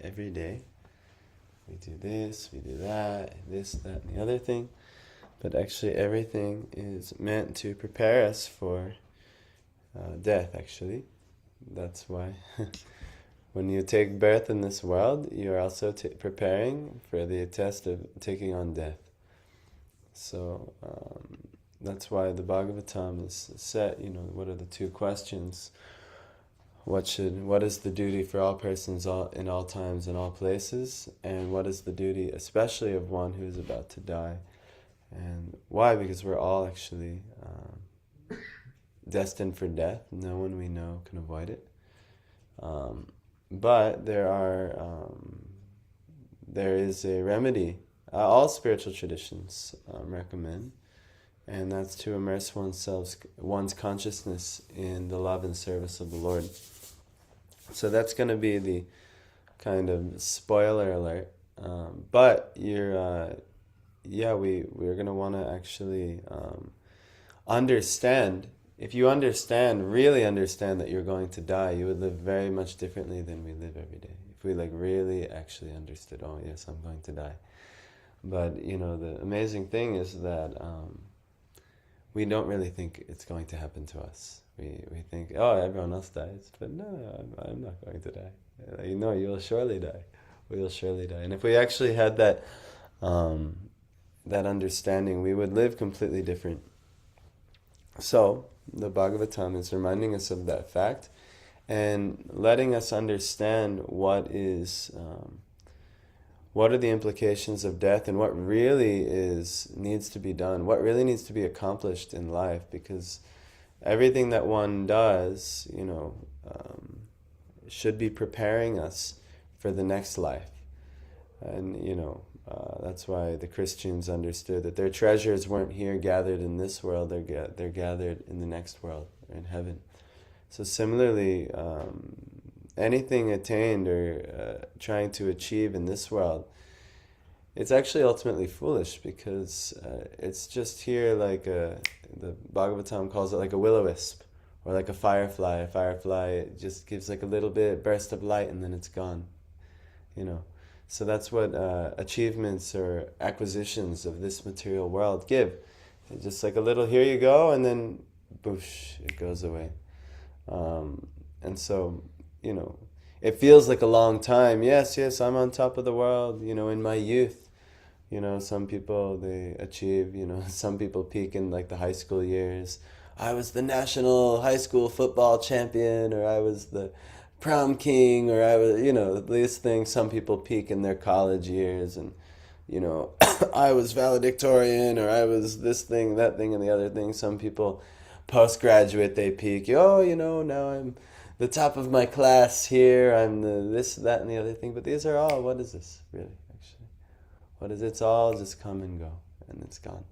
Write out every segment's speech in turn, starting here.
every day. We do this, we do that, and the other thing. But actually everything is meant to prepare us for death, actually. That's why when you take birth in this world, you're also preparing for the test of taking on death. So that's why the Bhagavatam is set, what are the two questions? What is the duty for all persons in all times and all places? And what is the duty especially of one who is about to die? And why? Because we're all actually destined for death. No one we know can avoid it. But there is a remedy. All spiritual traditions recommend, and that's to immerse one's consciousness in the love and service of the Lord. So that's going to be the kind of spoiler alert. But we're going to want to actually understand. If you really understand that you're going to die, you would live very much differently than we live every day. If we really actually understood, oh yes, I'm going to die. But the amazing thing is that we don't really think it's going to happen to us. We think, oh, everyone else dies, but no, I'm not going to die. You'll surely die. We will surely die. And if we actually had that understanding, we would live completely different. So the Bhagavatam is reminding us of that fact and letting us understand what are the implications of death and what really needs to be done, what really needs to be accomplished in life, because everything that one does, should be preparing us for the next life. And, that's why the Christians understood that their treasures weren't here gathered in this world, they're gathered in the next world, or in heaven. So similarly, anything attained or trying to achieve in this world, it's actually ultimately foolish, because it's just here like the Bhagavatam calls it like a will-o-wisp, or like a firefly. A firefly just gives like a little bit burst of light and then it's gone. So that's what achievements or acquisitions of this material world give. It's just like a little, here you go, and then boosh, it goes away. And so, it feels like a long time. Yes, I'm on top of the world, in my youth. Some people, they achieve, some people peak in like the high school years. I was the national high school football champion, or I was the prom king, or I was, these things. Some people peak in their college years, and, I was valedictorian, or I was this thing, that thing, and the other thing. Some people postgraduate, they peak. Now I'm the top of my class here. I'm the this, that, and the other thing. But these are all, what is this really, actually? What is it? It's all just come and go, and it's gone.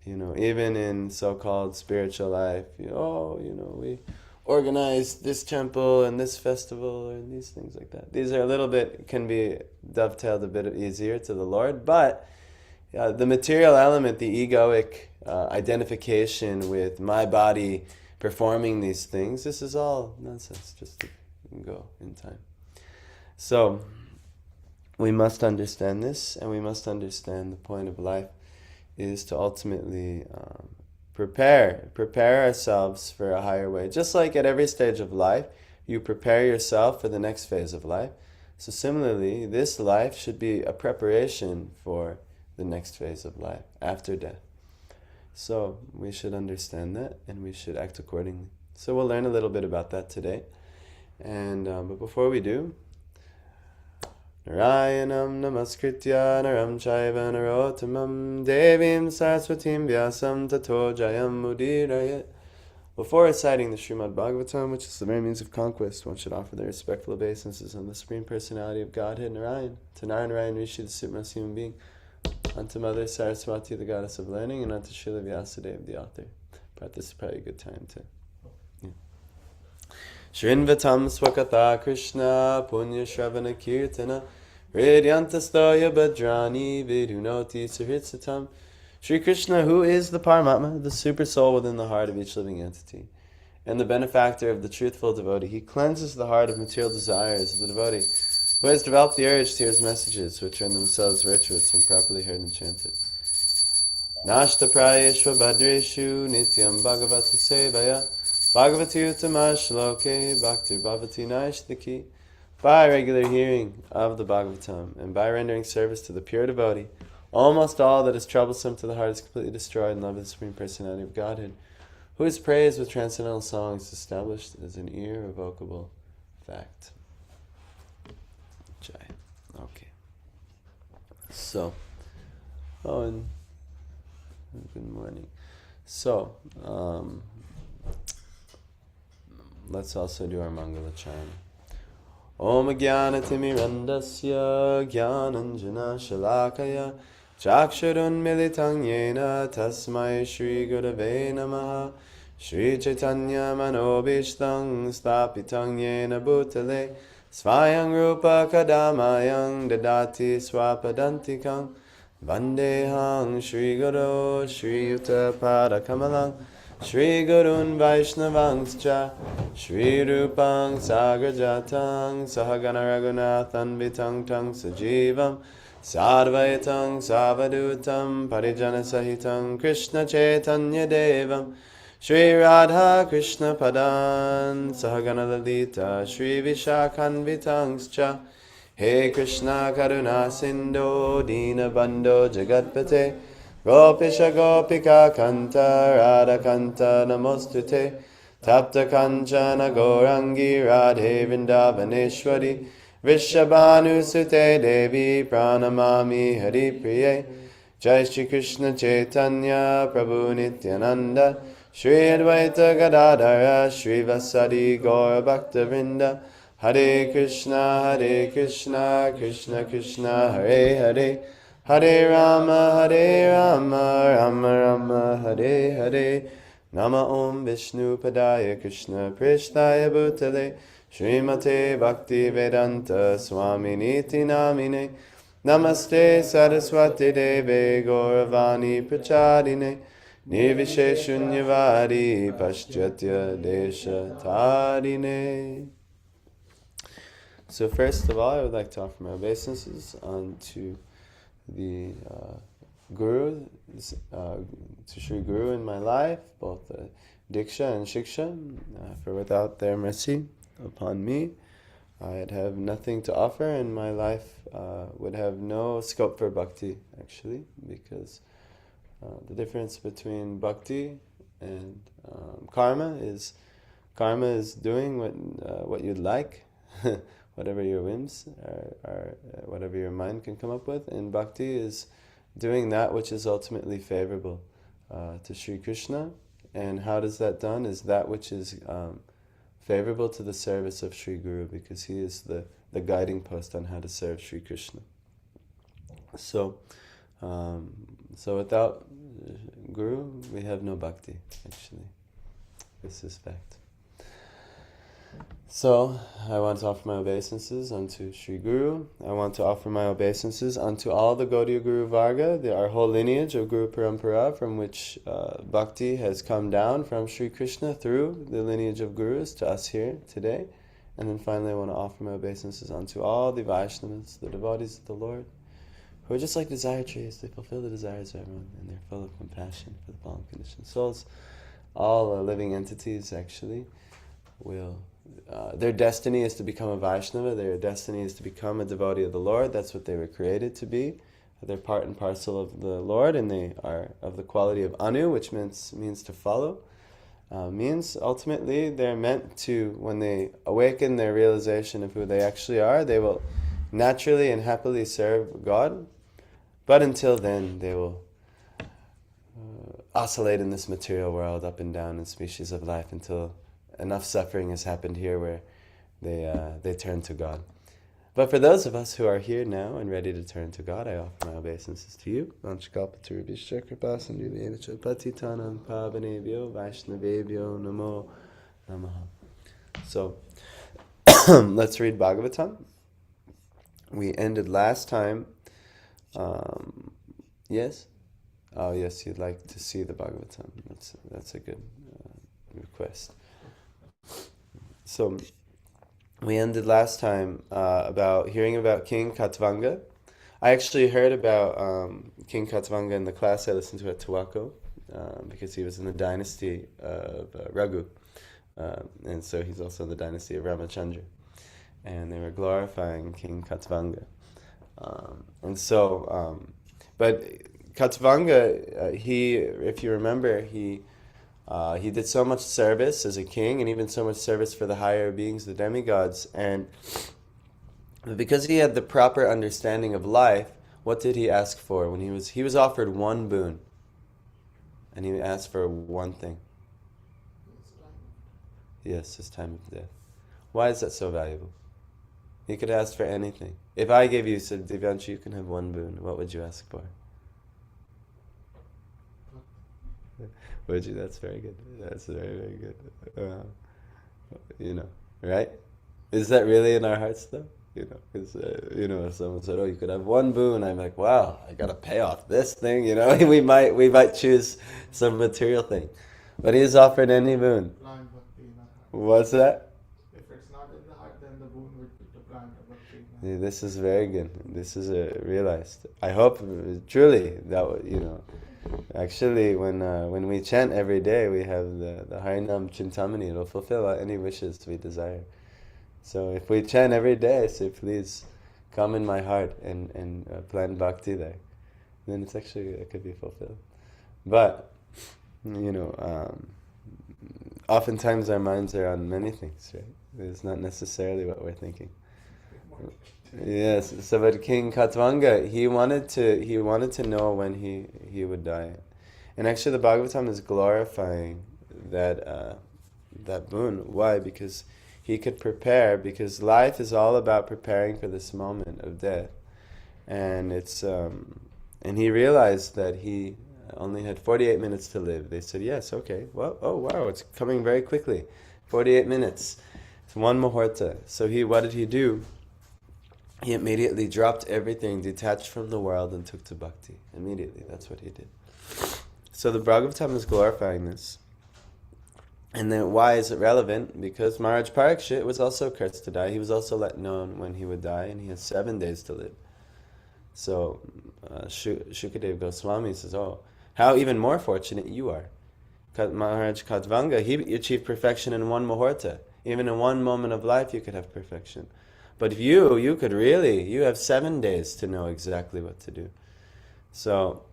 Even in so-called spiritual life, we organize this temple and this festival and these things like that. These are a little bit, can be dovetailed a bit easier to the Lord, but the material element, the egoic identification with my body performing these things, this is all nonsense, just to go in time. So we must understand this, and we must understand the point of life is to ultimately prepare ourselves for a higher way. Just like at every stage of life, you prepare yourself for the next phase of life. So similarly, this life should be a preparation for the next phase of life, after death. So we should understand that, and we should act accordingly. So we'll learn a little bit about that today. And but before we do, Narayanam namaskritya naram chaiva narottamam devim saraswatim vyasam tato jayam mudirayat. Before reciting the Srimad Bhagavatam, which is the very means of conquest, one should offer their respectful obeisances on the Supreme Personality of Godhead, Narayan, to Narayan Rishi, the supremest human being, unto Mother Saraswati, the goddess of learning, and unto Srila Vyasadeva, the author. But this is probably a good time to... Shrinvatam swakatha Krishna punya shravana kirtana Hridyantastoya Bhadrani Vidunoti Sahritsatam. Shri Krishna, who is the Paramatma, the super soul within the heart of each living entity, and the benefactor of the truthful devotee, he cleanses the heart of material desires of the devotee who has developed the urge to hear his messages, which are in themselves virtuous when properly heard and chanted. Nashta prayeshva bhadreshu nityam bhagavata sevaya bhagavati uttama shloke bhaktir bhavati naishtaki. By regular hearing of the Bhagavatam and by rendering service to the pure devotee, almost all that is troublesome to the heart is completely destroyed in love of the Supreme Personality of Godhead, who is praised with transcendental songs established as an irrevocable fact. Jai. Okay. So, and good morning. So, let's also do our Mangala chant. Om Jnanatimirandasya Jnananjana Shalakaya Chakshurun Militang Yena Tasmai Shri Gurave Namaha Shri Chaitanya Manobhishtang Stapitang Yena Bhutale Svayang Rupa Kadamayang Dadati Swapadantikang Vandehang Shri Guru Shri Yuta Pada Kamalang Shri Gurun Vaishnavangscha Shri Rupang Sagrajatang Sahagana Raghunathan Vitang Tang Sajivam Sadvaitang Savadutam Parijana Sahitam Krishna Chaitanya Devam Shri Radha Krishna Padan Sahagana Lalita Shri Vishakhan Vitangscha He Krishna Karuna Sindho Dina Bandho Jagatpate Gopisha Gopika Kanta Radha Kanta Namostute Tapta Kanchana Gorangi Radhe Vrindavaneshwari Vishabhanu Sute Devi Pranamami Hari Priye Jai Shri Krishna Chaitanya Prabhu Nityananda Shri Advaita Gadadhara Shri Vasadi Gaura Bhakta Vrinda Hare Krishna Krishna Krishna Hare Hare Hare Rama, Rama Rama, Hare Hare. Nama Om Vishnu Padaya Krishna Prishtaya Bhutale Srimate Bhakti Vedanta Swami Niti Namine Namaste Saraswati Deve Gauravani Prachadine Nirvisheshunyavadi Paschatya Desha Tadine. So first of all, I would like to offer my obeisances unto the Guru, to Sri Guru in my life, both Diksha and Shiksha, for without their mercy upon me, I'd have nothing to offer, and my life would have no scope for bhakti, actually, because the difference between bhakti and karma is doing what you'd like, whatever your whims are, whatever your mind can come up with, and bhakti is doing that which is ultimately favorable to Sri Krishna. And how does that done? Is that which is favorable to the service of Sri Guru, because he is the guiding post on how to serve Sri Krishna. So without Guru, we have no bhakti, actually. This is fact. So, I want to offer my obeisances unto Sri Guru. I want to offer my obeisances unto all the Gaudiya Guru Varga, our whole lineage of Guru Parampara, from which bhakti has come down from Sri Krishna through the lineage of Gurus to us here today. And then finally, I want to offer my obeisances unto all the Vaishnavas, the devotees of the Lord, who are just like desire trees. They fulfill the desires of everyone, and they're full of compassion for the fallen conditioned souls. All living entities, actually, will... their destiny is to become a Vaishnava. Their destiny is to become a devotee of the Lord. That's what they were created to be. They're part and parcel of the Lord, and they are of the quality of Anu, which means to follow. Means ultimately they're meant to, when they awaken their realization of who they actually are, they will naturally and happily serve God. But until then, they will oscillate in this material world up and down in species of life until enough suffering has happened here where they turn to God. But for those of us who are here now and ready to turn to God, I offer my obeisances to you. Vanchakalpatarubhishya kripasindhubhyevacha patitanam pavanebhyo vaishnavebhyo namo namaha. So, let's read Bhagavatam. We ended last time. Yes? Oh, yes, you'd like to see the Bhagavatam. That's a good request. So, we ended last time about hearing about King Katvanga. I actually heard about King Katvanga in the class I listened to at Tawako, because he was in the dynasty of Raghu. And so he's also in the dynasty of Ramachandra. And they were glorifying King Katvanga. But Katvanga, if you remember, he did so much service as a king, and even so much service for the higher beings, the demigods. And because he had the proper understanding of life, what did he ask for when he was offered one boon, and he asked for one thing? Yes, his time of death. Why is that so valuable? He could ask for anything. If I gave you, said, Divyanshu, you can have one boon, what would you ask for? Would you? That's very good. That's very, very good. Right? Is that really in our hearts, though? Because, if someone said, oh, you could have one boon, I'm like, wow, I got to pay off this thing, we might choose some material thing. But he is offered any boon. What's that? If it's not in the heart, then the boon would be to plant a bhakti. This is very good. This is realized. I hope truly that actually when we chant every day, we have the Harinam Chintamani. It'll fulfill any wishes we desire. So if we chant every day, say please come in my heart and plant bhakti there, then it could be fulfilled. But oftentimes our minds are on many things, right? It's not necessarily what we're thinking. Yes. So, but King Katvanga, he wanted to know when he would die, and actually the Bhagavatam is glorifying that boon. Why? Because he could prepare. Because life is all about preparing for this moment of death, and and he realized that he only had 48 minutes to live. They said, yes, okay. Well, oh wow, it's coming very quickly. 48 minutes. It's one muhurta. So what did he do? He immediately dropped everything, detached from the world, and took to bhakti. Immediately, that's what he did. So the Bhagavatam is glorifying this. And then why is it relevant? Because Maharaj Parikshit was also cursed to die. He was also let known when he would die, and he has 7 days to live. So Shukadev Goswami says, oh, how even more fortunate you are. Maharaj Katvanga, he achieved perfection in one muhurta. Even in one moment of life you could have perfection. But if you have 7 days to know exactly what to do. So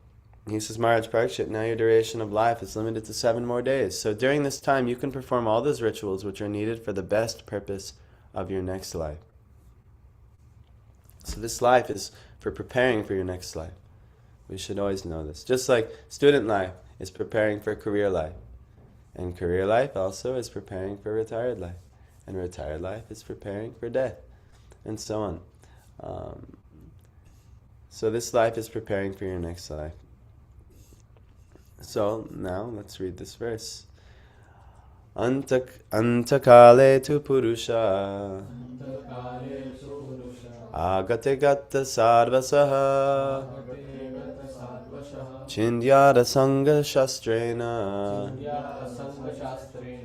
he says, Maharaj Parikshit, now your duration of life is limited to 7 more days. So during this time you can perform all those rituals which are needed for the best purpose of your next life. So this life is for preparing for your next life. We should always know this. Just like student life is preparing for career life. And career life also is preparing for retired life. And retired life is preparing for death. And so on. So this life is preparing for your next life. So now let's read this verse. Antakale tu purusha agate gata sarvasaha Chindyada Sangha Shastrena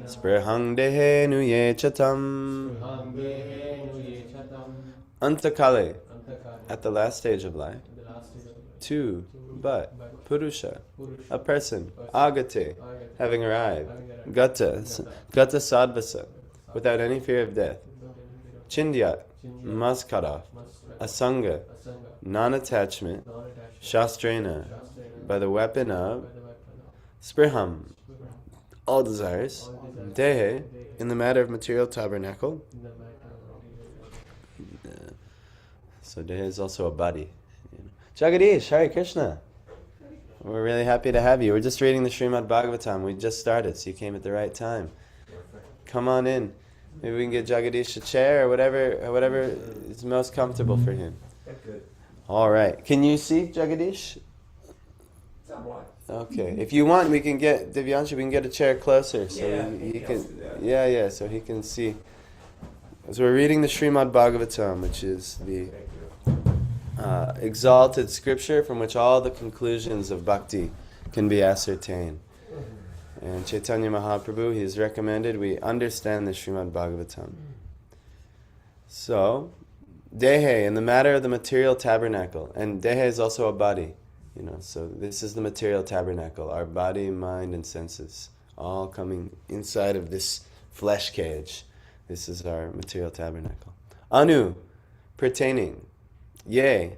Sprihang Dehe Nuye Chatam Antakale, at the last stage of life. Tu, but, Purusha, a person, Agate, having arrived, Gata Sadvasa, without any fear of death. Chindyat, must cut off. Asanga, non-attachment. Shastrena, by the weapon of Spriham, all desires. Dehe, in the matter of material tabernacle. So Dehe is also a body. Jagadish, Hare Krishna. We're really happy to have you. We're just reading the Srimad Bhagavatam. We just started, so you came at the right time. Come on in. Maybe we can get Jagadish a chair or whatever is most comfortable for him. All right. Can you see Jagadish? Okay. If you want, we can get Divyanshu. We can get a chair closer so he can. Yeah. So he can see. So we're reading the Srimad Bhagavatam, which is the exalted scripture from which all the conclusions of bhakti can be ascertained. And Chaitanya Mahaprabhu, he has recommended we understand the Srimad Bhagavatam. So, Dehe, in the matter of the material tabernacle, and Dehe is also a body, so this is the material tabernacle, our body, mind, and senses, all coming inside of this flesh cage. This is our material tabernacle. Anu, pertaining. Yea,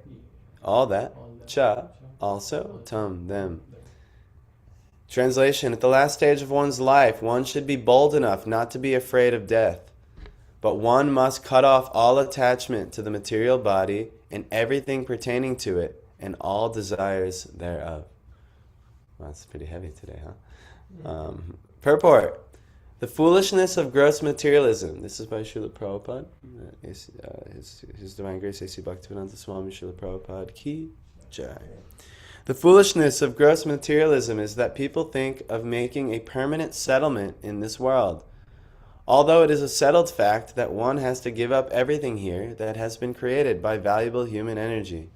all that. Cha, also. Tam, them. Translation, at the last stage of one's life, one should be bold enough not to be afraid of death. But one must cut off all attachment to the material body and everything pertaining to it and all desires thereof. Well, that's pretty heavy today, huh? Purport. The foolishness of gross materialism. This is by Srila Prabhupada. His Divine Grace A.C. Bhaktivedanta Swami Srila Prabhupada Ki Jai. The foolishness of gross materialism is that people think of making a permanent settlement in this world. Although it is a settled fact that one has to give up everything here that has been created by valuable human energy.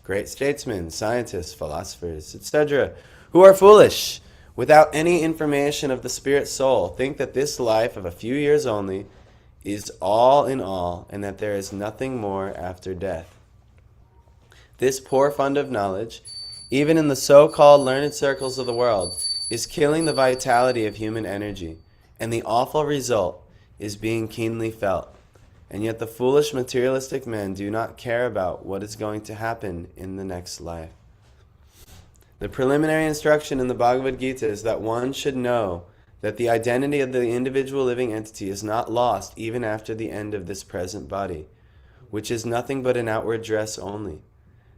Great statesmen, scientists, philosophers, etc., who are foolish, without any information of the spirit soul, think that this life of a few years only is all in all, and that there is nothing more after death. This poor fund of knowledge, even in the so-called learned circles of the world, is killing the vitality of human energy, and the awful result is being keenly felt. And yet the foolish materialistic men do not care about what is going to happen in the next life. The preliminary instruction in the Bhagavad Gita is that one should know that the identity of the individual living entity is not lost even after the end of this present body, which is nothing but an outward dress only.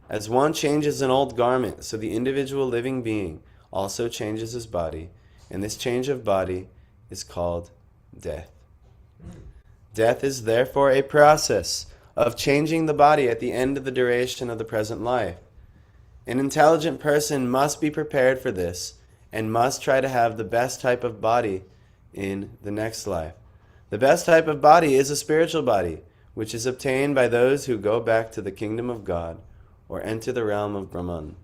As one changes an old garment, so the individual living being also changes his body, and this change of body is called death. Death is therefore a process of changing the body at the end of the duration of the present life. An intelligent person must be prepared for this and must try to have the best type of body in the next life. The best type of body is a spiritual body, which is obtained by those who go back to the kingdom of God or enter the realm of Brahman.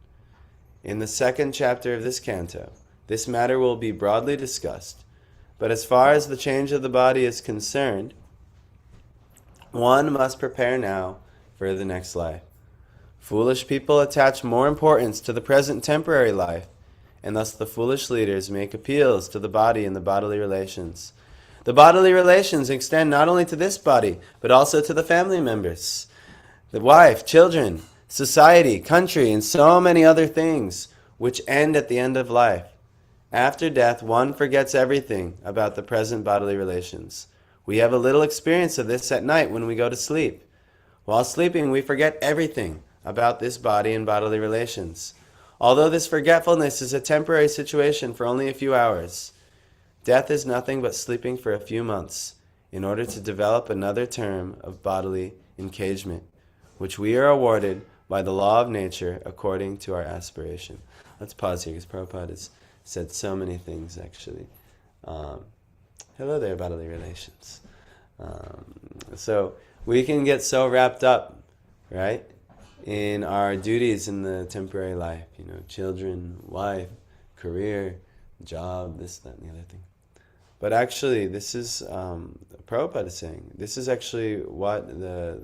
In the second chapter of this canto, this matter will be broadly discussed, but as far as the change of the body is concerned, one must prepare now for the next life. Foolish people attach more importance to the present temporary life, and thus the foolish leaders make appeals to the body and the bodily relations. The bodily relations extend not only to this body, but also to the family members, the wife, children, society, country, and so many other things, which end at the end of life. After death, one forgets everything about the present bodily relations. We have a little experience of this at night when we go to sleep. While sleeping, we forget everything about this body and bodily relations. Although this forgetfulness is a temporary situation for only a few hours, death is nothing but sleeping for a few months in order to develop another term of bodily engagement, which we are awarded by the law of nature according to our aspiration. Let's pause here because Prabhupada has said so many things actually. Hello there, bodily relations. So we can get so wrapped up, right, in our duties in the temporary life, children, wife, career, job, this, that, and the other thing. But actually, this is, Prabhupada is saying, this is actually what the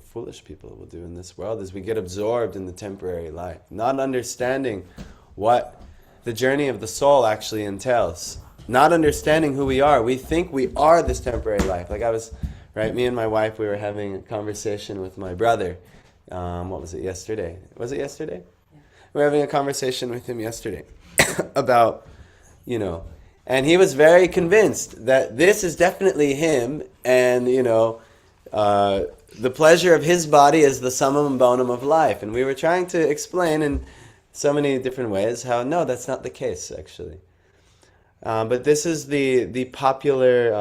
foolish people will do in this world, is we get absorbed in the temporary life, not understanding what the journey of the soul actually entails, not understanding who we are. We think we are this temporary life. Like me and my wife, we were having a conversation with my brother. What was it, yesterday? Was it yesterday? Yeah. We were having a conversation with him yesterday about, and he was very convinced that this is definitely him, and, the pleasure of his body is the summum bonum of life. And we were trying to explain in so many different ways how, no, that's not the case, actually. But this is the popular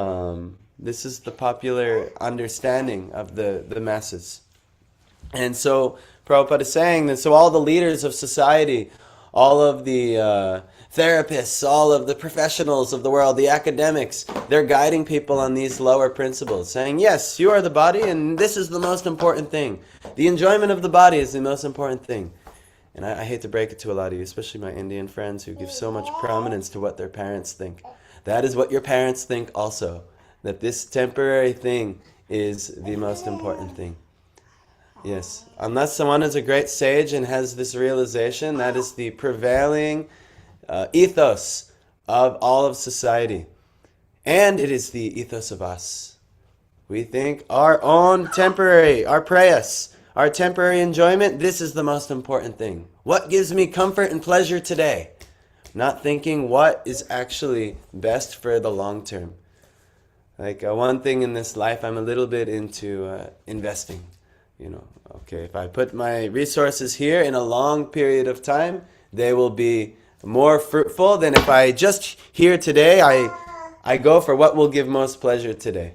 understanding of the masses. And so Prabhupada is saying that so all the leaders of society, all of the therapists, all of the professionals of the world, the academics, they're guiding people on these lower principles, saying, yes, you are the body and this is the most important thing. The enjoyment of the body is the most important thing. And I hate to break it to a lot of you, especially my Indian friends who give so much prominence to what their parents think. That is what your parents think also, that this temporary thing is the most important thing. Yes. Unless someone is a great sage and has this realization, that is the prevailing ethos of all of society. And it is the ethos of us. We think our own temporary, our prayas, our temporary enjoyment, this is the most important thing. What gives me comfort and pleasure today? Not thinking what is actually best for the long term. Like one thing in this life, I'm a little bit into investing. Okay, if I put my resources here in a long period of time, they will be more fruitful than if I just here today, I go for what will give most pleasure today.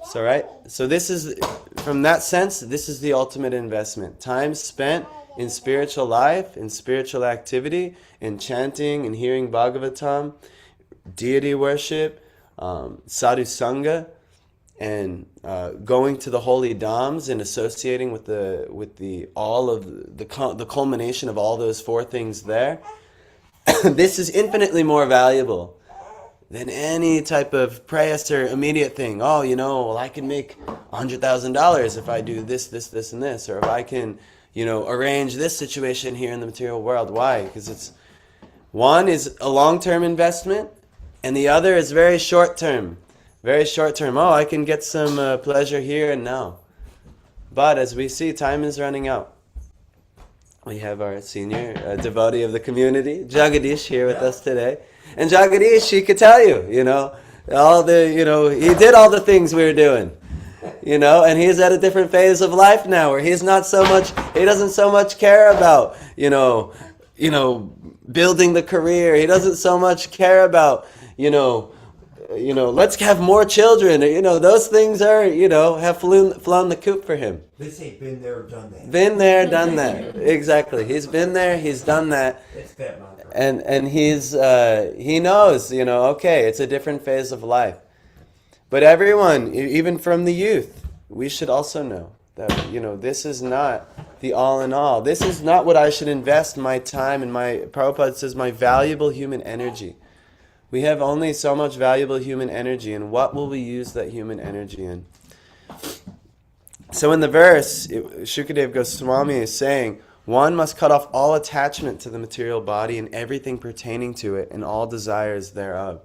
So, right? So this is, from that sense, this is the ultimate investment. Time spent in spiritual life, in spiritual activity, in chanting and hearing Bhagavatam, deity worship, sadhu sangha, and going to the holy dhams and associating with the culmination of all those four things there. This is infinitely more valuable than any type of prayas or immediate thing. Oh, well, I can make $100,000 if I do this, this, and this, or if I can, arrange this situation here in the material world. Why? Because one is a long-term investment, and the other is very short-term. Very short-term. Oh, I can get some pleasure here and now. But as we see, time is running out. We have our senior devotee of the community, Jagadish, here with us today. And Jagadish, he could tell you, he did all the things we were doing, and he's at a different phase of life now where he doesn't so much care about, building the career. He doesn't so much care about, let's have more children. Those things are, have flown the coop for him. They say been there, done that. Been there, done that. Exactly. He's been there, he's done that. It's that mantra. And he knows, okay, it's a different phase of life. But everyone, even from the youth, we should also know that, this is not the all in all. This is not what I should invest my time and Prabhupada says, my valuable human energy. We have only so much valuable human energy, and what will we use that human energy in? So in the verse, Shukadev Goswami is saying, one must cut off all attachment to the material body and everything pertaining to it and all desires thereof.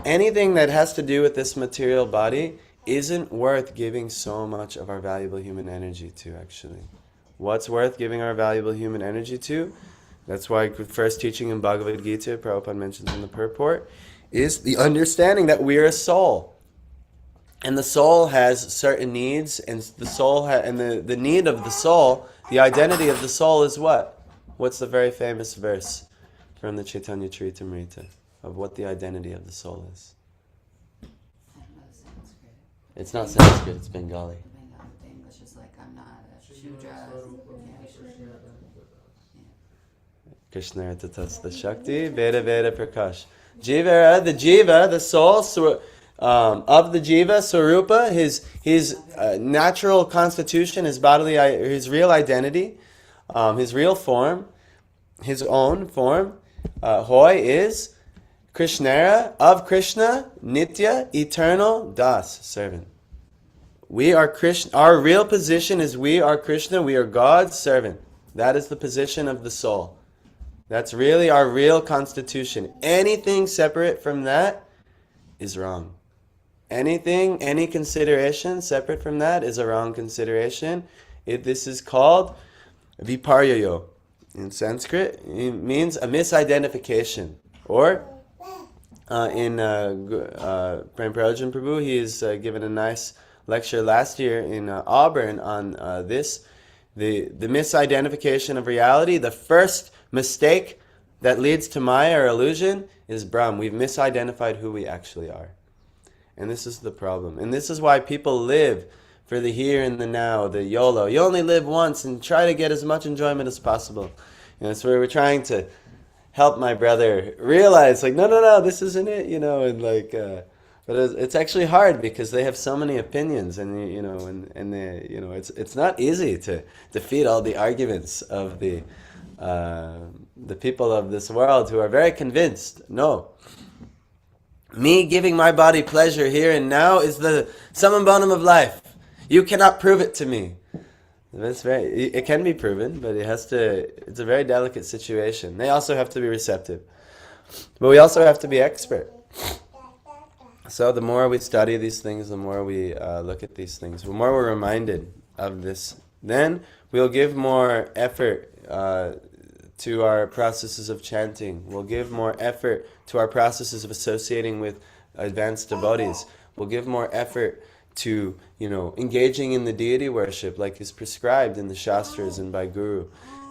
Anything that has to do with this material body isn't worth giving so much of our valuable human energy to, actually. What's worth giving our valuable human energy to? That's why the first teaching in Bhagavad Gita, Prabhupada mentions in the purport, is the understanding that we're a soul. And the soul has certain needs, and the need of the soul, the identity of the soul is what? What's the very famous verse from the Chaitanya Charitamrita of what the identity of the soul is? I don't know Sanskrit. It's not Sanskrit, it's Bengali. Bengali, the English is like, I'm not a Shudra. Krishna Tatasta Shakti, Veda Veda Prakash. Jiva, the Jiva, the soul of the Jiva, Swarupa, his natural constitution, his bodily, his real identity, his real form, his own form, Hoy is Krishnara, of Krishna, Nitya, eternal, Das, servant. We are Krishna. Our real position is we are Krishna, we are God's servant. That is the position of the soul. That's really our real constitution. Anything separate from that is wrong. Any consideration separate from that is a wrong consideration. This is called viparyayo. In Sanskrit, it means a misidentification. Or in Prem Prayojan Prabhu, he has given a nice lecture last year in Auburn on this. The misidentification of reality, the first mistake that leads to Maya or illusion is Brahm. We've misidentified who we actually are. And this is the problem. And this is why people live for the here and the now, the YOLO. You only live once and try to get as much enjoyment as possible. And that's where we're trying to help my brother realize, like, no, this isn't it, and like, but it's actually hard because they have so many opinions, and it's not easy to defeat all the arguments of the people of this world who are very convinced. No, Me giving my body pleasure here and now is the summum bonum of life. You cannot prove it to me. It can be proven, but it's a very delicate situation. They also have to be receptive. But we also have to be expert. So the more we study these things, the more we look at these things, the more we're reminded of this, then we'll give more effort to our processes of chanting. We'll give more effort to our processes of associating with advanced devotees. We'll give more effort to, engaging in the deity worship like is prescribed in the Shastras and by Guru,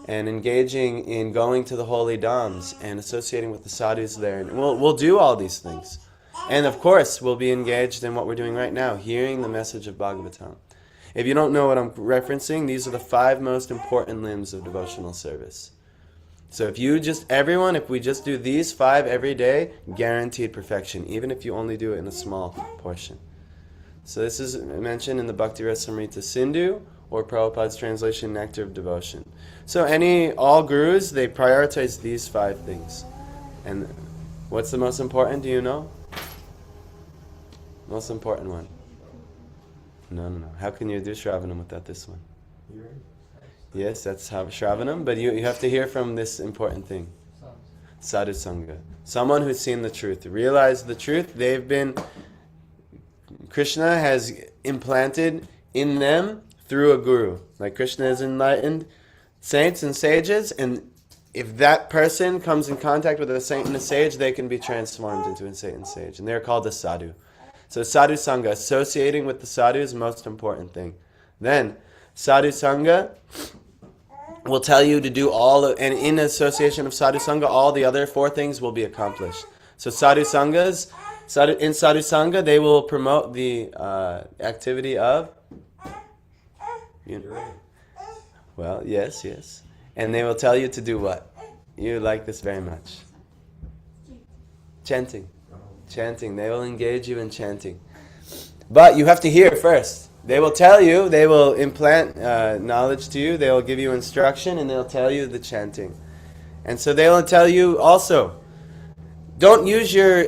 and engaging in going to the holy dhams and associating with the sadhus there. And we'll do all these things. And of course, we'll be engaged in what we're doing right now, hearing the message of Bhagavatam. If you don't know what I'm referencing, these are the 5 most important limbs of devotional service. So if we just do these 5 every day, guaranteed perfection, even if you only do it in a small portion. So this is mentioned in the Bhakti Rasamrita Sindhu, or Prabhupada's translation, Nectar of Devotion. So all gurus, they prioritize these 5 things. And what's the most important, do you know? Most important one. No. How can you do Shravanam without this one? Yes, that's how Shravanam, but you have to hear from this important thing. Sadhu Sangha. Someone who's seen the truth, realized the truth. Krishna has implanted in them through a guru. Like Krishna has enlightened saints and sages, and if that person comes in contact with a saint and a sage, they can be transformed into a saint and sage. And they're called a sadhu. So sadhu sangha, associating with the sadhu is the most important thing. Then, sadhu sangha will tell you to do and in association of sadhu sangha, all the other 4 things will be accomplished. So in sadhu sangha, they will promote the activity of... Well, yes. And they will tell you to do what? You like this very much. Chanting. They will engage you in chanting. But you have to hear first. They will tell you, they will implant knowledge to you, they will give you instruction, and they'll tell you the chanting. And so they will tell you also, don't use your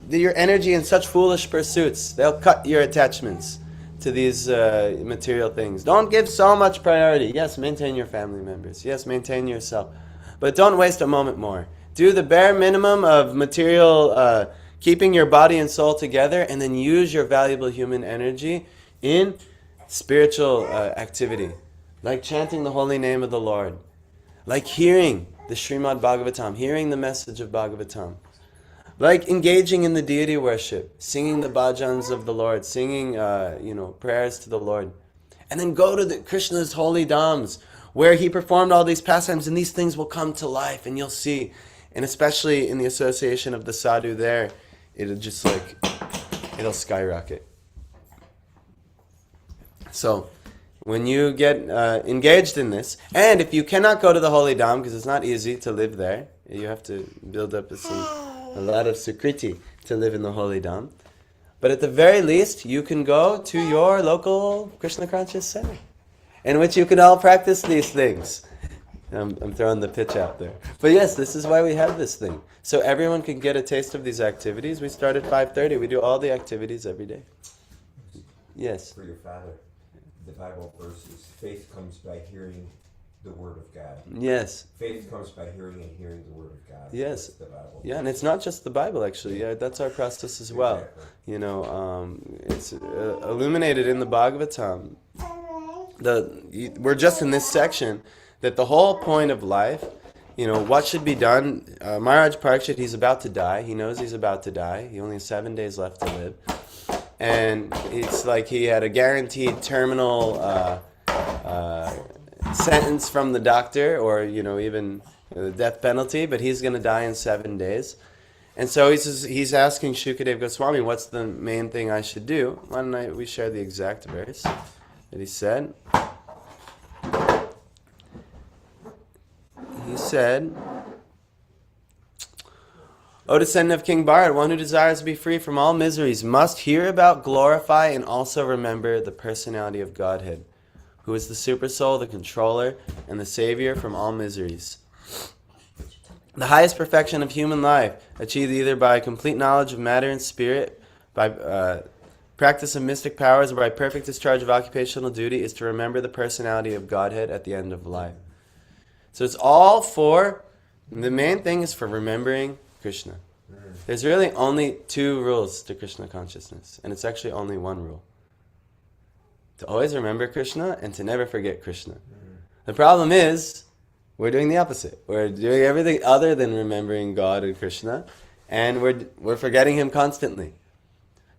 your energy in such foolish pursuits. They'll cut your attachments to these material things. Don't give so much priority. Yes, maintain your family members. Yes, maintain yourself. But don't waste a moment more. Do the bare minimum of material, keeping your body and soul together, and then use your valuable human energy in spiritual activity. Like chanting the holy name of the Lord. Like hearing the Srimad Bhagavatam, hearing the message of Bhagavatam. Like engaging in the deity worship, singing the bhajans of the Lord, singing prayers to the Lord. And then go to Krishna's holy dhams, where he performed all these pastimes, and these things will come to life, and you'll see. And especially in the association of the sadhu there, it'll skyrocket. So, when you get engaged in this, and if you cannot go to the holy dham, because it's not easy to live there, you have to build up a lot of sukriti to live in the holy dham. But at the very least, you can go to your local Krishna conscious center, in which you can all practice these things. I'm throwing the pitch out there. But yes, this is why we have this thing. So everyone can get a taste of these activities. We start at 5:30. We do all the activities every day. Yes? For your father, the Bible verse is, faith comes by hearing the Word of God. Yes. Faith comes by hearing and hearing the Word of God. Yes. That's the Bible. Yeah, and it's not just the Bible, actually. Yeah, that's our process as well. Exactly. It's illuminated in the Bhagavatam. We're just in this section that the whole point of life, what should be done. Maharaj Parikshit, he's about to die. He knows he's about to die. He only has 7 days left to live. And it's like he had a guaranteed terminal sentence from the doctor, or even the death penalty, but he's going to die in 7 days. And so he's asking Shukadeva Goswami, what's the main thing I should do? Why don't we share the exact verse that he said? He said, O descendant of King Bharat, one who desires to be free from all miseries must hear about, glorify, and also remember the personality of Godhead, who is the super soul, the controller, and the savior from all miseries. The highest perfection of human life, achieved either by complete knowledge of matter and spirit, by practice of mystic powers, or by perfect discharge of occupational duty, is to remember the personality of Godhead at the end of life. So it's all for, the main thing is for remembering Krishna. There's really only two rules to Krishna consciousness, and it's actually only one rule. To always remember Krishna and to never forget Krishna. The problem is, we're doing the opposite. We're doing everything other than remembering God and Krishna, and we're forgetting Him constantly.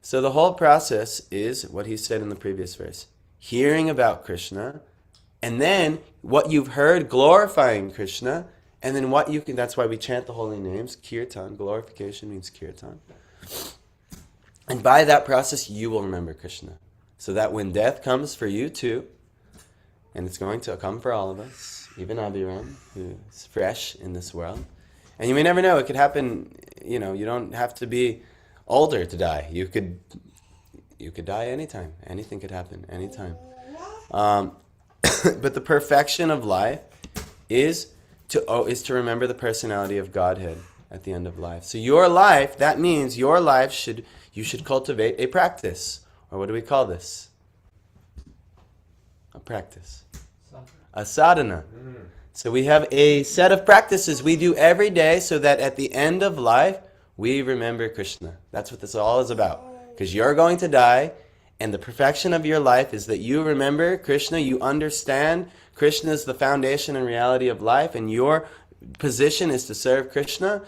So the whole process is what he said in the previous verse. Hearing about Krishna, and then what you've heard glorifying Krishna, and then what you can, that's why we chant the holy names, kirtan, glorification means kirtan. And by that process, you will remember Krishna. So that when death comes for you too, and it's going to come for all of us, even Abhiram, who is fresh in this world. And you may never know, it could happen, you don't have to be older to die. You could die anytime. Anything could happen, anytime. But the perfection of life is to remember the personality of Godhead at the end of life. So your life, that means your life you should cultivate a practice. Or what do we call this? A practice. A sadhana. So we have a set of practices we do every day so that at the end of life, we remember Krishna. That's what this all is about. Because you're going to die, and the perfection of your life is that you remember Krishna, you understand Krishna is the foundation and reality of life, and your position is to serve Krishna,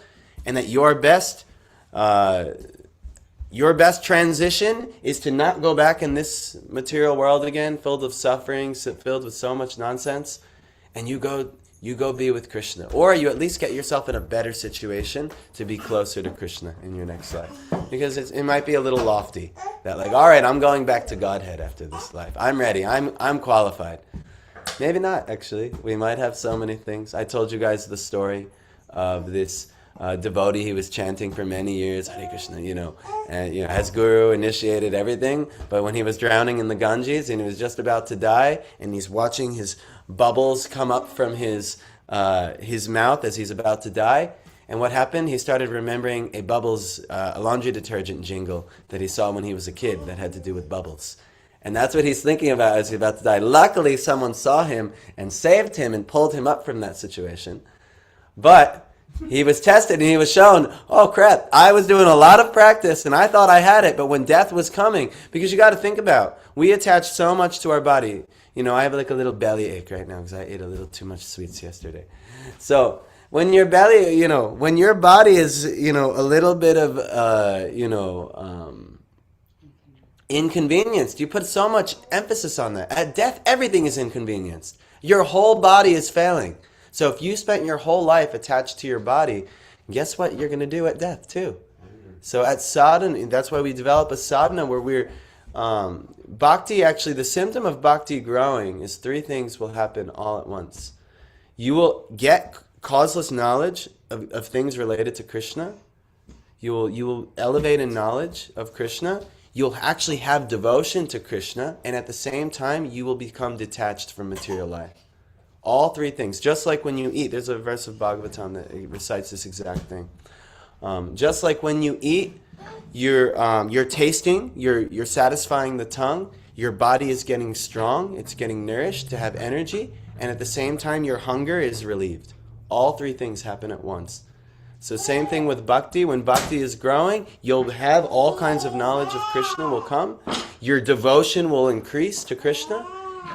and that your best transition is to not go back in this material world again, filled with suffering, filled with so much nonsense, and you go be with Krishna. Or you at least get yourself in a better situation to be closer to Krishna in your next life. Because it might be a little lofty. That all right, I'm going back to Godhead after this life. I'm ready. I'm qualified. Maybe not, actually. We might have so many things. I told you guys the story of this devotee. He was chanting for many years, Hare Krishna, and as guru initiated everything. But when he was drowning in the Ganges and he was just about to die, and he's watching his bubbles come up from his mouth as he's about to die. And what happened? He started remembering a laundry detergent jingle that he saw when he was a kid that had to do with bubbles. And that's what he's thinking about as he's about to die. Luckily, someone saw him and saved him and pulled him up from that situation. But he was tested and he was shown, oh crap, I was doing a lot of practice and I thought I had it, but when death was coming, because you got to think about, we attach so much to our body. I have a little belly ache right now because I ate a little too much sweets yesterday. So when your belly, when your body is, a little bit of, inconvenienced, you put so much emphasis on that. At death, everything is inconvenienced. Your whole body is failing. So if you spent your whole life attached to your body, guess what you're going to do at death too? So at sadhana, that's why we develop a sadhana where we're bhakti. Actually, the symptom of bhakti growing is three things will happen all at once. You will get causeless knowledge of things related to Krishna. You will elevate in knowledge of Krishna. You'll actually have devotion to Krishna, and at the same time, you will become detached from material life. All three things. Just like when you eat, there's a verse of Bhagavatam that recites this exact thing. Just like when you eat, you're tasting, you're satisfying the tongue, your body is getting strong, it's getting nourished to have energy, and at the same time, your hunger is relieved. All three things happen at once. So same thing with bhakti. When bhakti is growing, you'll have all kinds of knowledge of Krishna will come. Your devotion will increase to Krishna,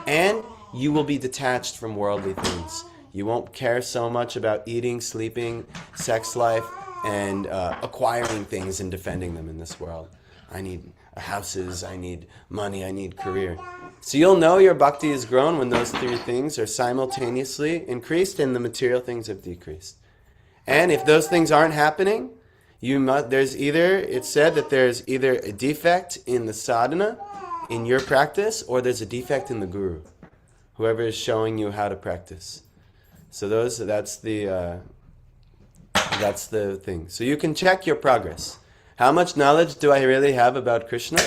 and you will be detached from worldly things. You won't care so much about eating, sleeping, sex life, and acquiring things and defending them in this world. I need houses, I need money, I need career. So you'll know your bhakti is grown when those three things are simultaneously increased and the material things have decreased. And if those things aren't happening, it's said that there's either a defect in the sadhana, in your practice, or there's a defect in the guru, whoever is showing you how to practice. So that's the thing. So you can check your progress. How much knowledge do I really have about Krishna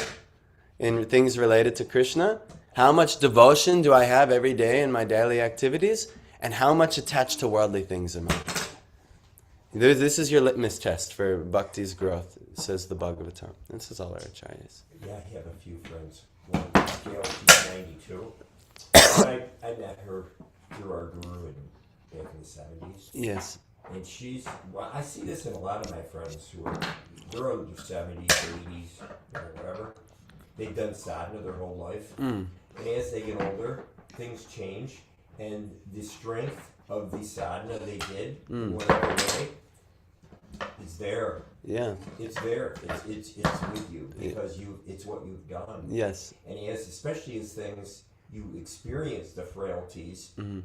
in things related to Krishna? How much devotion do I have every day in my daily activities? And how much attached to worldly things am I? This is your litmus test for bhakti's growth, says the Bhagavatam. This is all our acharyas. Yeah, I have a few friends. One, Gail, she's 92. I met her through our guru back in the 70s. Yes. And well, I see this in a lot of my friends they're in their 70s, 80s, whatever. They've done sadhana their whole life. And as they get older, things change. And the strength of the sadhana they did, whatever way, is there. Yeah. It's there. It's with you because it's what you've done. Yes. And especially as things you experience the frailties, you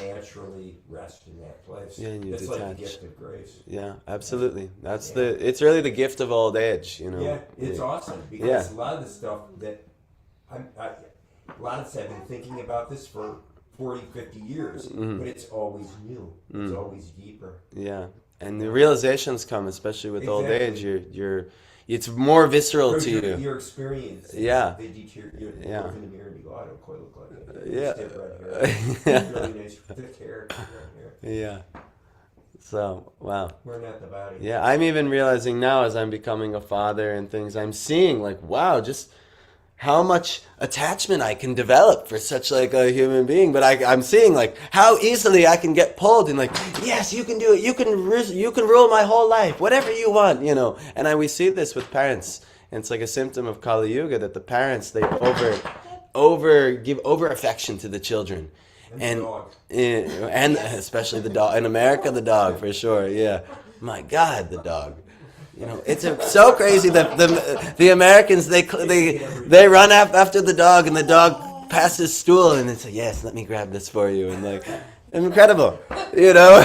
naturally rest in that place. Yeah, and you That's detach. like the gift of grace. Yeah, absolutely. It's really the gift of old age, you know. Yeah, it's awesome because a lot of the stuff that a lot of this I've been thinking about this for 40, 50 years, but it's always new. It's always deeper. Yeah, and the realizations come, especially with old age. Exactly. It's more visceral to you. Your experience. Yeah. They deteriorate. You Yeah. look in the mirror and you go, I don't quite look like it. Yeah. Stiff red hair. Really nice thick hair. Right here. Yeah. So, wow. We're not the body. Yeah, I'm even realizing now as I'm becoming a father and things, I'm seeing like, wow, just how much attachment I can develop for such like a human being. But I'm seeing like how easily I can get pulled and like, yes, you can do it. You can rule my whole life, whatever you want, you know. And we see this with parents. And it's like a symptom of Kali Yuga that the parents, they give over affection to the children. And especially the dog. In America, the dog, for sure, yeah. My God, the dog. You know, it's so crazy that the Americans, they run after the dog, and the dog passes stool, and they say, yes, let me grab this for you. And like, incredible. You know,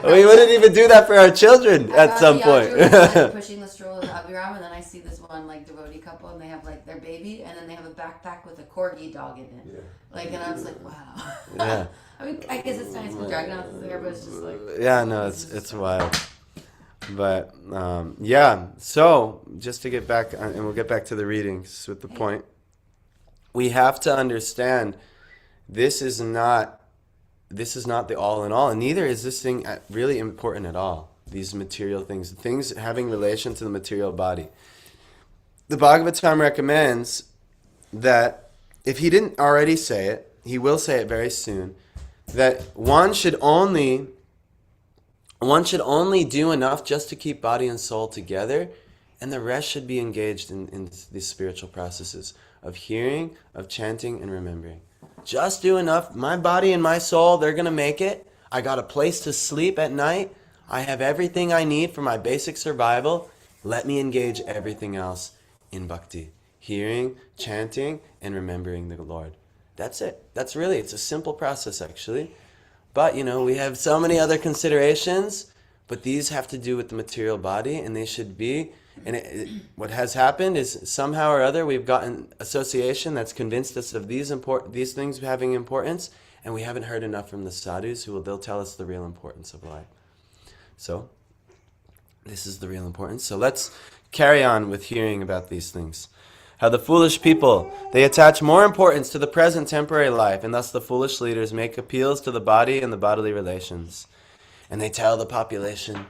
we wouldn't even do that for our children at some point. Like pushing the stroller with Abhiram, and then I see this one like devotee couple, and they have like their baby, and then they have a backpack with a corgi dog in it. Yeah. Like, and I was like, wow. Yeah. I mean, I guess it's nice when Dragonauts is there, but it's just like. Yeah, no, it's wild. But yeah, so just to get back, and we'll get back to the readings with the point. We have to understand this is not the all in all, and neither is this thing really important at all. These material things having relation to the material body. The Bhagavatam recommends that if he didn't already say it, he will say it very soon, that one should only do enough just to keep body and soul together, and the rest should be engaged in these spiritual processes of hearing, of chanting, and remembering. Just do enough. My body and my soul, they're going to make it. I got a place to sleep at night. I have everything I need for my basic survival. Let me engage everything else in bhakti. Hearing, chanting, and remembering the Lord. That's it. It's a simple process actually. But, you know, we have so many other considerations, but these have to do with the material body, and they should be. And what has happened is somehow or other we've gotten association that's convinced us of these things having importance, and we haven't heard enough from the sadhus they'll tell us the real importance of life. So, this is the real importance. So let's carry on with hearing about these things. How the foolish people, they attach more importance to the present temporary life, and thus the foolish leaders make appeals to the body and the bodily relations. And they tell the population,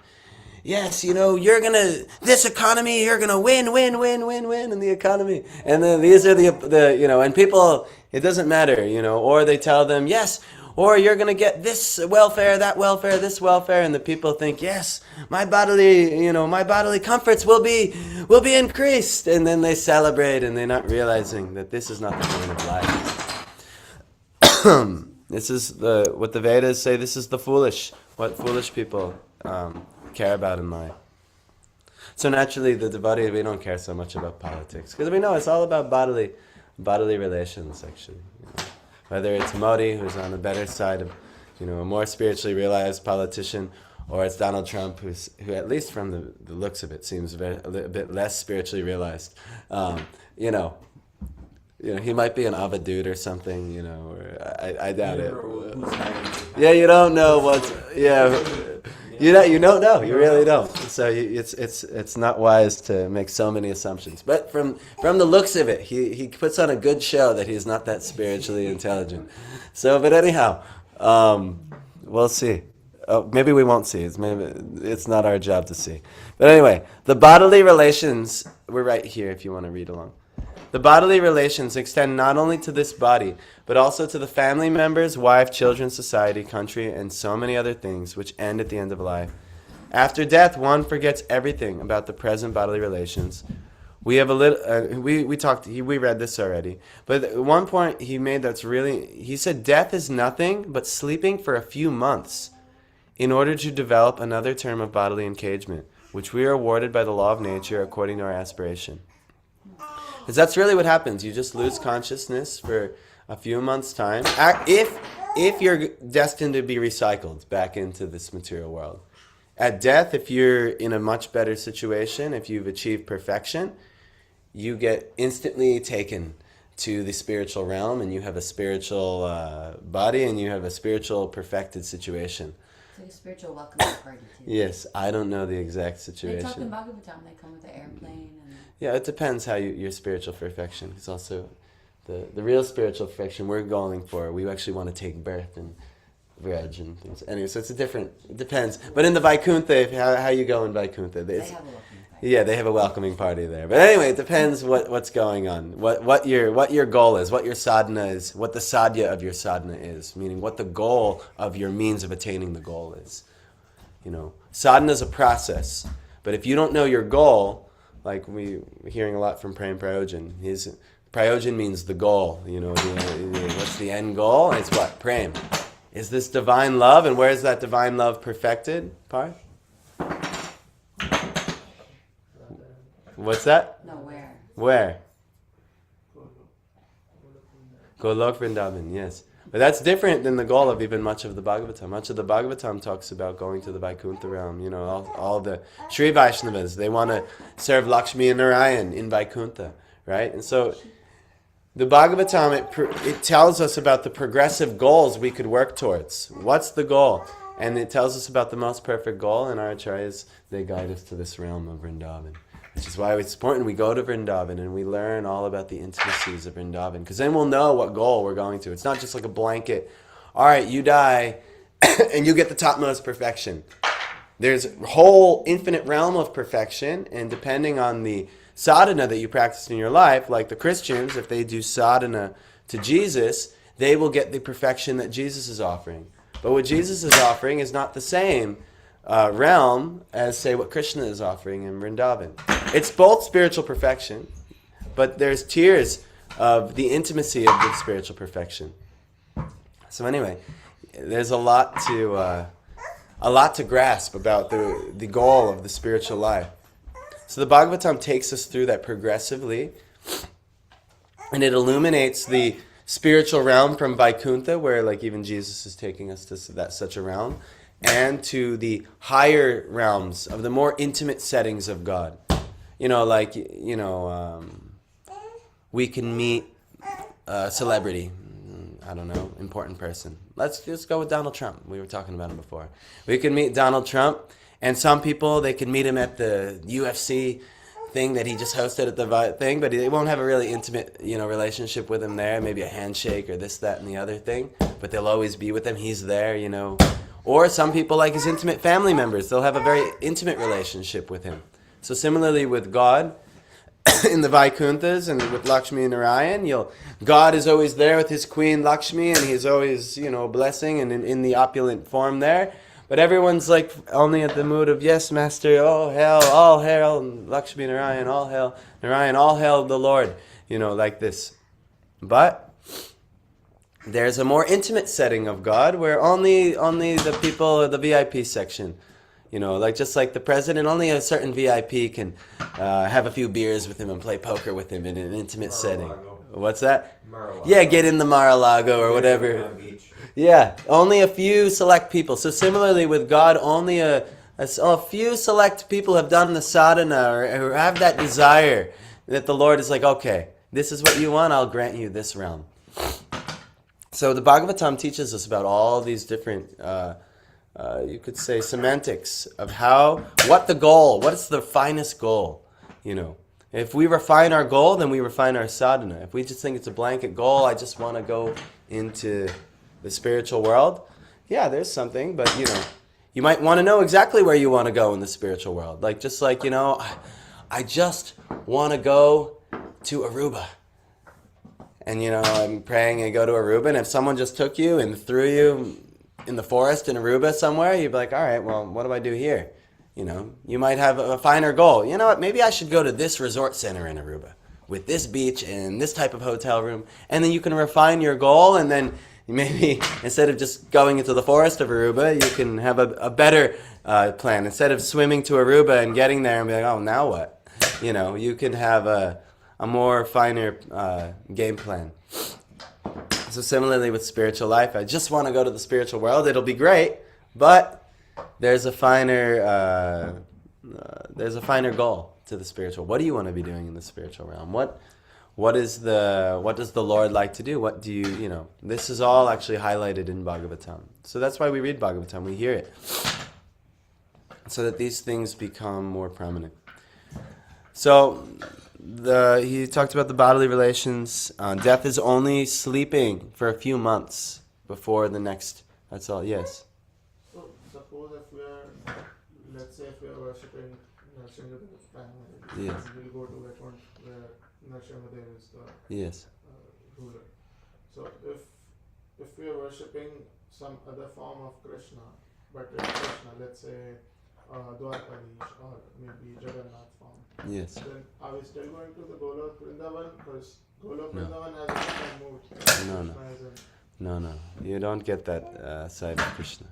yes, you know, this economy, you're gonna win in the economy. And then these are the you know, and people, it doesn't matter, you know, or they tell them, yes, or you're gonna get this welfare, that welfare, this welfare, and the people think, yes, my bodily comforts will be increased, and then they celebrate, and they're not realizing that this is not the point of life. This is what the Vedas say. This is what foolish people care about in life. So naturally, the devotee, we don't care so much about politics because we know it's all about bodily relations, actually. You know. Whether it's Modi, who's on the better side of, you know, a more spiritually realized politician, or it's Donald Trump, who at least from the looks of it seems a bit less spiritually realized. You know, he might be an Avadut or something. You know, or I doubt it. Yeah, you don't know what's. Yeah, you don't know. You really don't. So it's not wise to make so many assumptions. But from the looks of it, he puts on a good show that he's not that spiritually intelligent. So, but anyhow, we'll see. maybe we won't see. Maybe it's not our job to see. But anyway, the bodily relations, we're right here if you want to read along. The bodily relations extend not only to this body, but also to the family members, wife, children, society, country, and so many other things which end at the end of life. After death, one forgets everything about the present bodily relations. We have a little. We read this already. But one point he made that's really. He said, "Death is nothing but sleeping for a few months, in order to develop another term of bodily engagement, which we are awarded by the law of nature according to our aspiration." Because that's really what happens. You just lose consciousness for a few months' time. If you're destined to be recycled back into this material world. At death, if you're in a much better situation, if you've achieved perfection, you get instantly taken to the spiritual realm, and you have a spiritual body, and you have a spiritual perfected situation. It's like a spiritual welcoming party too. Yes, I don't know the exact They situation. talk in Bhagavatam. They come with the airplane. And Yeah, it depends how your spiritual perfection. It's also the real spiritual perfection we're going for. We actually want to take birth and veg and things. Anyway, so it depends. But in the Vaikuntha, how you go in Vaikuntha, they have a welcoming party. yeah, they have a welcoming party there. But anyway, it depends what's going on, what your goal is, what your sadhana is, what the sadhya of your sadhana is, meaning what the goal of your means of attaining the goal is. Sadhana is a process, but if you don't know your goal, like we're hearing a lot from Prem Prayojan, Prayojan means the goal. What's the end goal? It's what? Prem. Is this divine love, and where is that divine love perfected? Parth? What's that? No, where? Where? Golok Vrindavan, yes. But that's different than the goal of even much of the Bhagavatam. Much of the Bhagavatam talks about going to the Vaikuntha realm. All the Sri Vaishnavas, they want to serve Lakshmi and Narayan in Vaikuntha, right? And so the Bhagavatam, it tells us about the progressive goals we could work towards. What's the goal? And it tells us about the most perfect goal, and our acharyas, they guide us to this realm of Vrindavan. Which is why it's important we go to Vrindavan and we learn all about the intimacies of Vrindavan. Because then we'll know what goal we're going to. It's not just like a blanket, all right, you die and you get the topmost perfection. There's a whole infinite realm of perfection, and depending on the sadhana that you practice in your life, like the Christians, if they do sadhana to Jesus, they will get the perfection that Jesus is offering. But what Jesus is offering is not the same realm as, say, what Krishna is offering in Vrindavan. It's both spiritual perfection, but there's tiers of the intimacy of the spiritual perfection. So anyway, there's a lot to grasp about the goal of the spiritual life. So the Bhagavatam takes us through that progressively, and it illuminates the spiritual realm from Vaikuntha, where like even Jesus is taking us to such a realm, and to the higher realms of the more intimate settings of God. We can meet a celebrity, I don't know, important person. Let's just go with Donald Trump. We were talking about him before. We can meet Donald Trump, and some people, they can meet him at the UFC thing that he just hosted at the thing, but they won't have a really intimate, relationship with him there, maybe a handshake or this, that, and the other thing, but they'll always be with him. He's there, Or some people, like his intimate family members, they'll have a very intimate relationship with him. So similarly with God, in the Vaikunthas and with Lakshmi and Narayan, God is always there with his queen Lakshmi, and he's always, blessing and in the opulent form there. But everyone's like only at the mood of, yes, Master, oh hail, all hail, Lakshmi Narayan, all hail, Narayan, all hail the Lord, like this. But there's a more intimate setting of God where only the people, the VIP section, just like the president, only a certain VIP can have a few beers with him and play poker with him in an intimate setting. What's that? Mar-a-Lago. Yeah, get in the Mar-a-Lago or whatever. Yeah, only a few select people. So similarly with God, only a few select people have done the sadhana or have that desire that the Lord is like, okay, this is what you want, I'll grant you this realm. So the Bhagavatam teaches us about all these different, you could say, semantics of what the goal, what's the finest goal, If we refine our goal, then we refine our sadhana. If we just think it's a blanket goal, I just want to go into the spiritual world, yeah, there's something, but You might want to know exactly where you want to go in the spiritual world. Like, just like, I just want to go to Aruba. And, I'm praying and go to Aruba, and if someone just took you and threw you in the forest in Aruba somewhere, you'd be like, all right, well, what do I do here? You might have a finer goal. You know what, maybe I should go to this resort center in Aruba with this beach and this type of hotel room. And then you can refine your goal, and then maybe instead of just going into the forest of Aruba, you can have a better plan. Instead of swimming to Aruba and getting there and be like, oh, now what? You can have a more finer game plan. So similarly with spiritual life, I just want to go to the spiritual world. It'll be great, but there's a finer goal to the spiritual. What do you want to be doing in the spiritual realm? What does the Lord like to do? What do you This is all actually highlighted in Bhagavatam. So that's why we read Bhagavatam. We hear it, so that these things become more prominent. So he talked about the bodily relations. Death is only sleeping for a few months before the next. That's all. Yes. So suppose let's say if we are worshipping Nrsimhadev primarily, Yes. we'll go to Vaikuntha where Nrsimhadev is the Yes. ruler. So if we are worshipping some other form of Krishna, but it's Krishna, let's say Dwarkadish or maybe Jagannath form, Yes. then are we still going to the Golok Vrindavan? Because Golok Vrindavan has a different mood. No. Krishna is in No. You don't get that side of Krishna.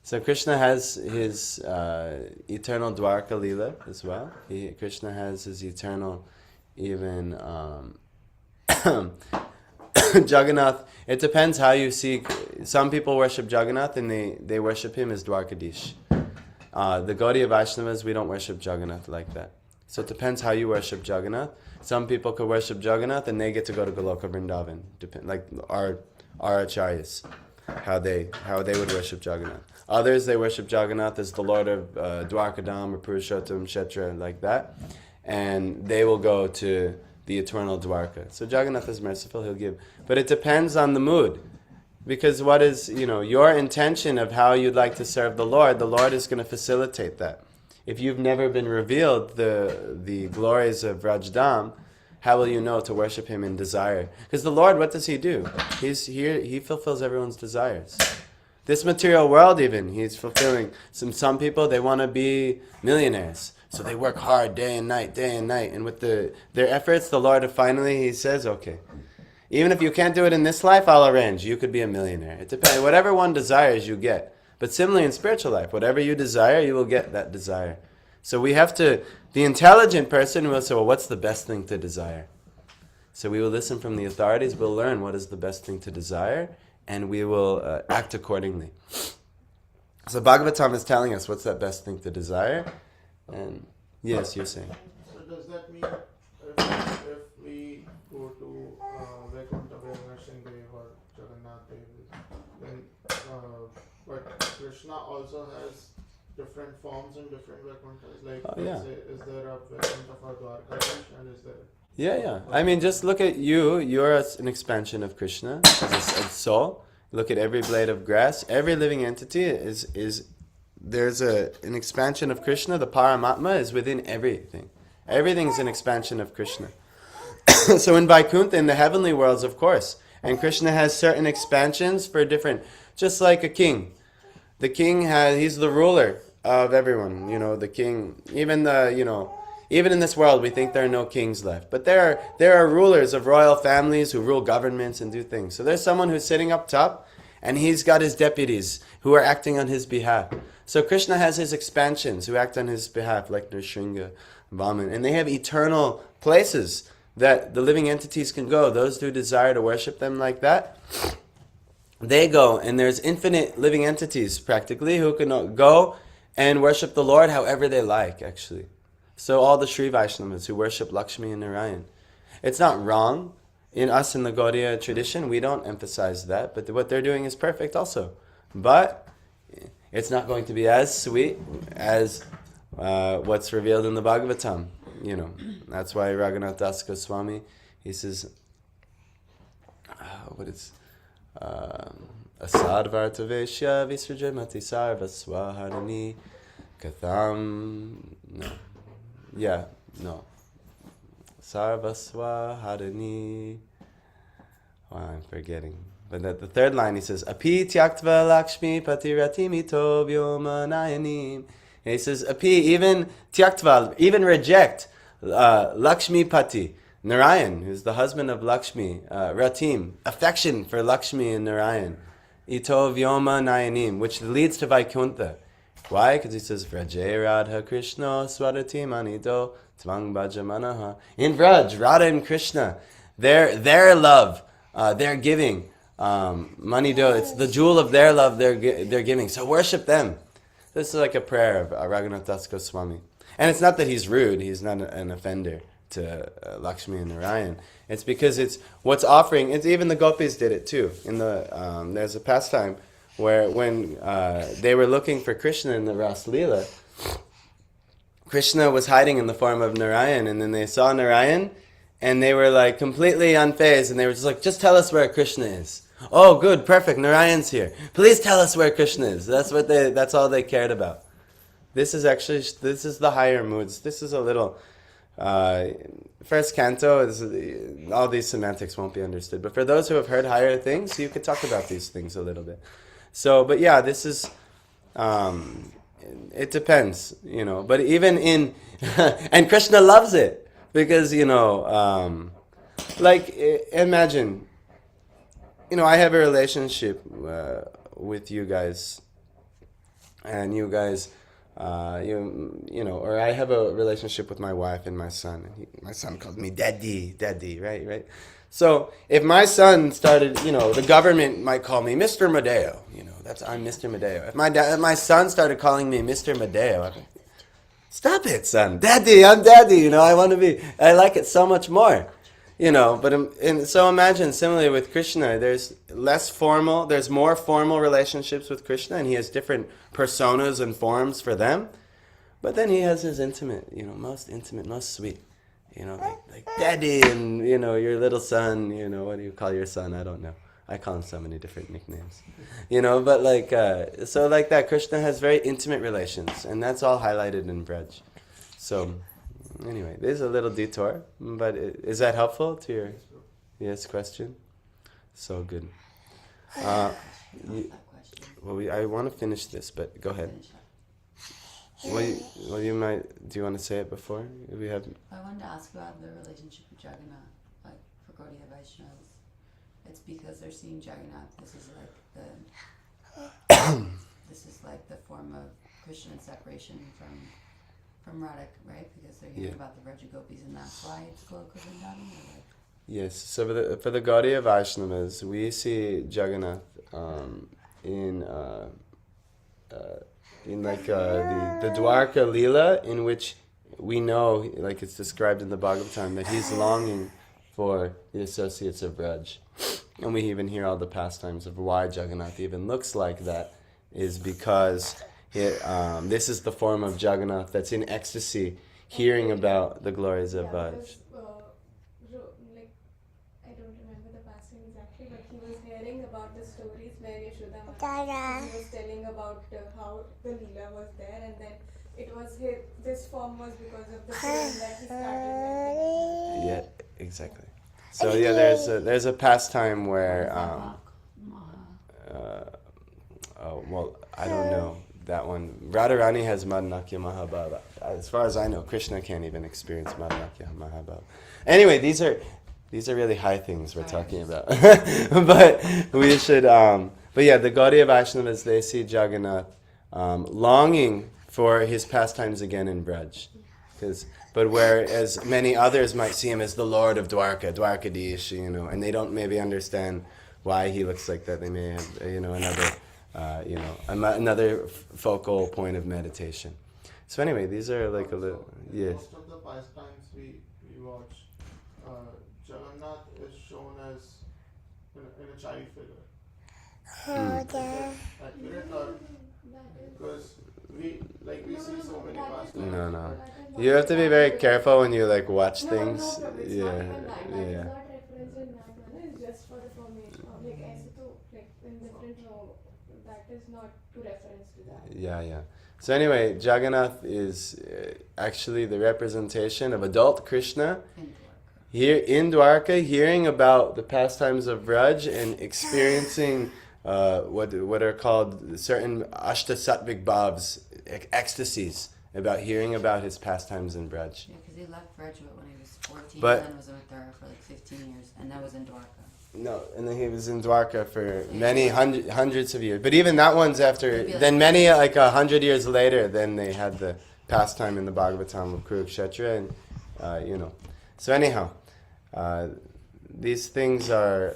So Krishna has his eternal Dwarka Leela as well. Krishna has his eternal even Jagannath. It depends how you see. Some people worship Jagannath and they worship him as Dwarkadish. The Gaudiya Vaishnavas, we don't worship Jagannath like that. So it depends how you worship Jagannath. Some people could worship Jagannath and they get to go to Goloka Vrindavan. Like our acharyas, how they would worship Jagannath. Others, they worship Jagannath as the Lord of Dwarkadam or Purushottam, Kshetra, like that. And they will go to the eternal Dwarka. So Jagannath is merciful, he'll give. But it depends on the mood. Because what is, your intention of how you'd like to serve the Lord is going to facilitate that. If you've never been revealed the glories of Rajdam, how will you know to worship him in desire? Because the Lord, what does he do? He's here, he fulfills everyone's desires. This material world even, he's fulfilling. Some people, they want to be millionaires. So they work hard day and night. And with their efforts, the Lord finally, he says, okay, even if you can't do it in this life, I'll arrange. You could be a millionaire. It depends. Whatever one desires, you get. But similarly in spiritual life, whatever you desire, you will get that desire. So we have to, the intelligent person will say, well, what's the best thing to desire? So we will listen from the authorities, we'll learn what is the best thing to desire, and we will act accordingly. So Bhagavatam is telling us what's that best thing to desire. And yes, you're saying. So does that mean if we go to Vaikuntha where Nrsimhadev or Jagannath Dev is, then but Krishna also has different forms in different Vaikunthas? Like, let's say, is there a Vaikuntha for Dwarkadish and is there... Yeah. I mean, just look at you. You're an expansion of Krishna as a soul. Look at every blade of grass. Every living entity is there's an expansion of Krishna. The Paramatma is within everything. Everything is an expansion of Krishna. So in Vaikuntha, in the heavenly worlds, of course, and Krishna has certain expansions for different, just like a king. The king he's the ruler of everyone. The king, even in this world, we think there are no kings left. But there are rulers of royal families who rule governments and do things. So there's someone who's sitting up top, and he's got his deputies who are acting on his behalf. So Krishna has his expansions who act on his behalf, like Nrsimha, Vaman. And they have eternal places that the living entities can go. Those who desire to worship them like that, they go. And there's infinite living entities, practically, who can go and worship the Lord however they like, actually. So all the Sri Vaishnavas who worship Lakshmi and Narayan. It's not wrong. In us, in the Gaudiya tradition, we don't emphasize that. But what they're doing is perfect also. But it's not going to be as sweet as what's revealed in the Bhagavatam. That's why Raghunath Das Goswami, he says, Asadvartaveshya Visrajamati Sarvaswaharani Katham. No. Yeah, no. Sarvaswaharani. Oh, I'm forgetting. But at the third line he says, Api tyaktva lakshmi patiratimi tovyoma nayanim. And he says, Api, even tyaktva, even reject Lakshmi Pati, Narayan, who's the husband of Lakshmi, Ratim, affection for Lakshmi and Narayan, Ito Vyoma Nayanim, which leads to Vaikuntha. Why? Because he says, Vrajay Radha Krishna Swarati Manido Tvang Bhajamanaha. In Vraj, Radha and Krishna, their love, their giving, Manido, it's the jewel of their love they're giving. So worship them. This is like a prayer of Raghunath Das Goswami. And it's not that he's rude, he's not an offender to Lakshmi and Narayan. It's because it's what's offering, it's even the gopis did it too. In the there's a pastime where when they were looking for Krishna in the Ras Leela, Krishna was hiding in the form of Narayan, and then they saw Narayan, and they were like completely unfazed, and they were just like, just tell us where Krishna is. Oh, good, perfect, Narayan's here. Please tell us where Krishna is. That's all they cared about. This is the higher moods. This is a little, first canto, all these semantics won't be understood. But for those who have heard higher things, you could talk about these things a little bit. So, but yeah, this is, it depends, But even in, and Krishna loves it. Because, imagine, I have a relationship with you guys. And you guys... or I have a relationship with my wife and my son. And my son calls me daddy, right? So if my son started, the government might call me Mr. Madeo. I'm Mr. Madeo. If my son started calling me Mr. Madeo, I'd be, stop it, son. Daddy, I'm daddy. I want to be. I like it so much more. So imagine similarly with Krishna, there's more formal relationships with Krishna, and he has different personas and forms for them. But then he has his intimate, most intimate, most sweet, like daddy and, your little son, what do you call your son? I don't know. I call him so many different nicknames, but so like that, Krishna has very intimate relations, and that's all highlighted in Braj. So, anyway, there's a little detour, but is that helpful to your question? So good. I want to finish this, but go ahead. Do you want to say it before we have? I wanted to ask about the relationship with Jagannath, like for Gaudiya Vaishnavas. It's because they're seeing Jagannath. This is like the form of Christian separation from Radha, right? Because they're hearing about the Vraja Gopis, and that's why it's Goloka Vrindavan? Yes, so for the Gaudiya Vaishnavas, we see Jagannath in the Dwarka Leela, in which we know, like it's described in the Bhagavatam, that he's longing for the associates of Braj. And we even hear all the pastimes of why Jagannath even looks like that, is because this is the form of Jagannath that's in ecstasy, hearing about the glories of Braj. I don't remember the pastime exactly, but he was hearing about the stories where Yashoda Mata, he was telling about how the Leela was there, and then it was this form was because of the film that he started. Yeah, exactly. So there's a pastime where I don't know that one. Radharani has Madnakya Mahabhava. As far as I know, Krishna can't even experience Madnakya Mahabhava. Anyway, these are really high things we're talking about. But we should. But yeah, the Gaudiya Vaishnavas, they see Jagannath longing for his pastimes again in Braj, but whereas many others might see him as the Lord of Dwarka, Dwarkadish, and they don't maybe understand why he looks like that. They may have, another focal point of meditation. So anyway, these are like a little, yes. Most of the pastimes we watch, Jagannath is shown as in a child figure. Accurate or because we see so many pastimes. No. You have to be very careful when you watch things. No, it's Yeah. not even that. It's not referenced in that one. It's just for the formation. ऐसे तो like in different that is not to reference to that. Yeah. So anyway, Jagannath is actually the representation of adult Krishna here in Dwarka, hearing about the pastimes of Braj and experiencing what are called certain ashtasattvic bhavs, ecstasies, about hearing about his pastimes in Braj. Yeah, because he left Brajwat when he was 14 But- and then was with her for like 15 years, and that was in Dwarka. No, and then he was in Dwarka for many hundreds of years. But even that one's after, Maybe like- then many, like 100 years later, then they had the pastime in the Bhagavatam of Kurukshetra, and, So anyhow, these things are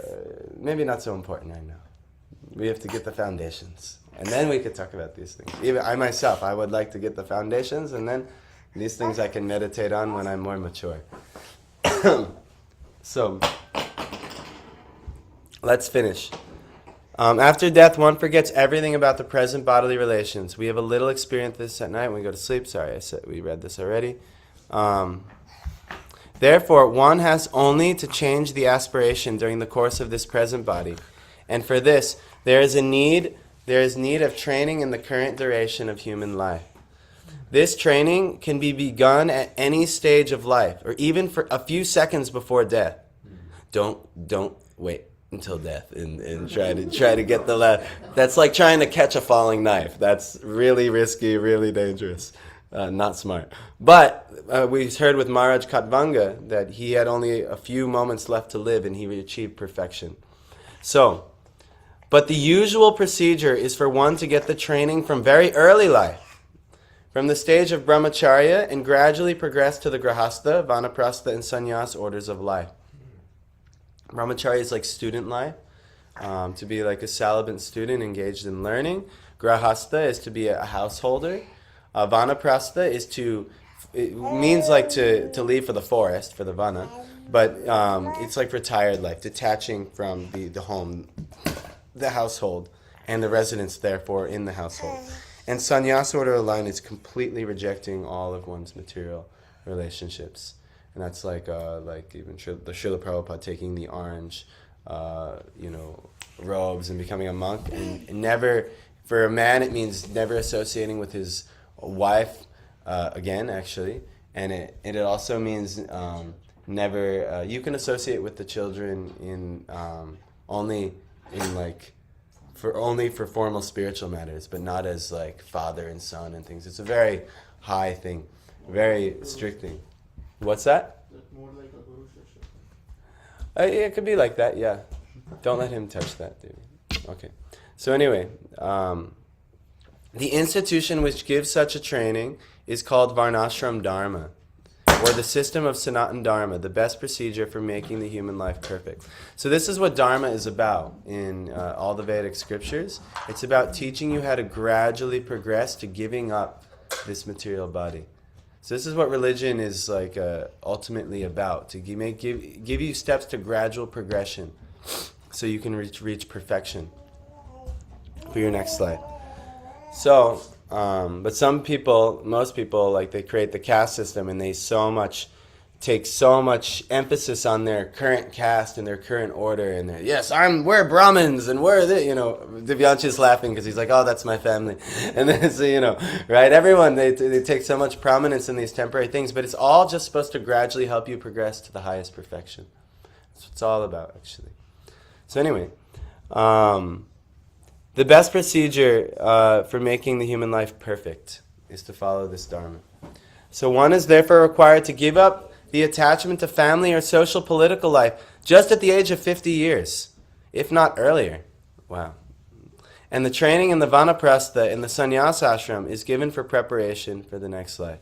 maybe not so important right now. We have to get the foundations. And then we could talk about these things. Even I myself, I would like to get the foundations, and then these things I can meditate on when I'm more mature. So, let's finish. After death, one forgets everything about the present bodily relations. We have a little experience this at night when we go to sleep. Sorry, we read this already. Therefore, one has only to change the aspiration during the course of this present body. And for this, there is need of training in the current duration of human life. This training can be begun at any stage of life, or even for a few seconds before death. Don't wait until death and try to get the last. That's like trying to catch a falling knife. That's really risky, really dangerous. Not smart. But we heard with Maharaj Katvanga that he had only a few moments left to live and he achieved perfection. But the usual procedure is for one to get the training from very early life, from the stage of brahmacharya, and gradually progress to the grahastha, vanaprastha, and sannyas orders of life. Brahmacharya is like student life, to be like a celibate student engaged in learning. Grahastha is to be a householder. Vanaprastha it means like to leave for the forest, for the vana, but it's like retired life, detaching from the home, the household, and the residence therefore in the household. And sannyas order of line is completely rejecting all of one's material relationships. And that's like even the Srila Prabhupada taking the orange, robes and becoming a monk. And never, for a man, it means never associating with his wife again, actually. And it also means never. You can associate with the children in only for formal spiritual matters, but not as like father and son and things. It's a very high thing, very strict thing. What's that? Is it more like a guru shishya? It could be like that, yeah. Don't let him touch that, dude. Okay. So anyway, the institution which gives such a training is called Varnashram Dharma, or the system of Sanatan Dharma, the best procedure for making the human life perfect. So this is what Dharma is about in all the Vedic scriptures. It's about teaching you how to gradually progress to giving up this material body. So this is what religion is like ultimately about, to give you steps to gradual progression so you can reach perfection for your next life. So, but most people, like they create the caste system and they take so much emphasis on their current caste and their current order, and we're Brahmins and we're Divyansh laughing because he's like, oh, that's my family. And then right, everyone, they take so much prominence in these temporary things, but it's all just supposed to gradually help you progress to the highest perfection. That's what it's all about, actually. So anyway, the best procedure for making the human life perfect is to follow this Dharma. So one is therefore required to give up the attachment to family or social political life just at the age of 50 years, if not earlier. Wow. And the training in the Vanaprastha in the Sannyas ashram is given for preparation for the next life.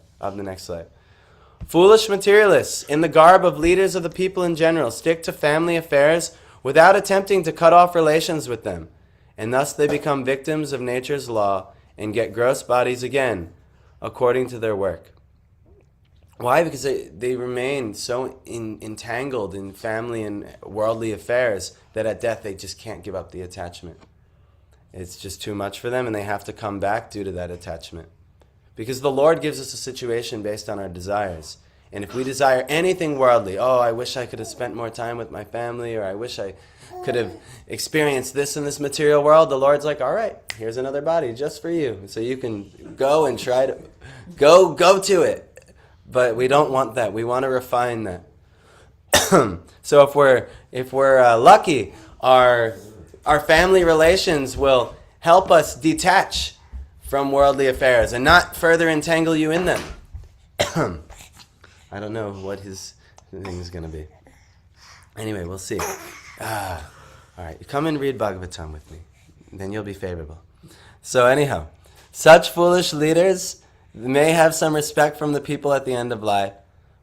Foolish materialists, in the garb of leaders of the people in general, stick to family affairs without attempting to cut off relations with them, and thus they become victims of nature's law and get gross bodies again, according to their work. Why? Because they remain so entangled in family and worldly affairs that at death they just can't give up the attachment. It's just too much for them, and they have to come back due to that attachment. Because the Lord gives us a situation based on our desires. And if we desire anything worldly, oh, I wish I could have spent more time with my family, or I wish I could have experienced this in this material world, the Lord's like, all right, here's another body just for you. So you can go and try to go to it. But we don't want that. We want to refine that. So if we're lucky, our family relations will help us detach from worldly affairs and not further entangle you in them. I don't know what his thing is going to be. Anyway, we'll see. All right, come and read Bhagavatam with me. Then you'll be favorable. So anyhow, such foolish leaders may have some respect from the people at the end of life,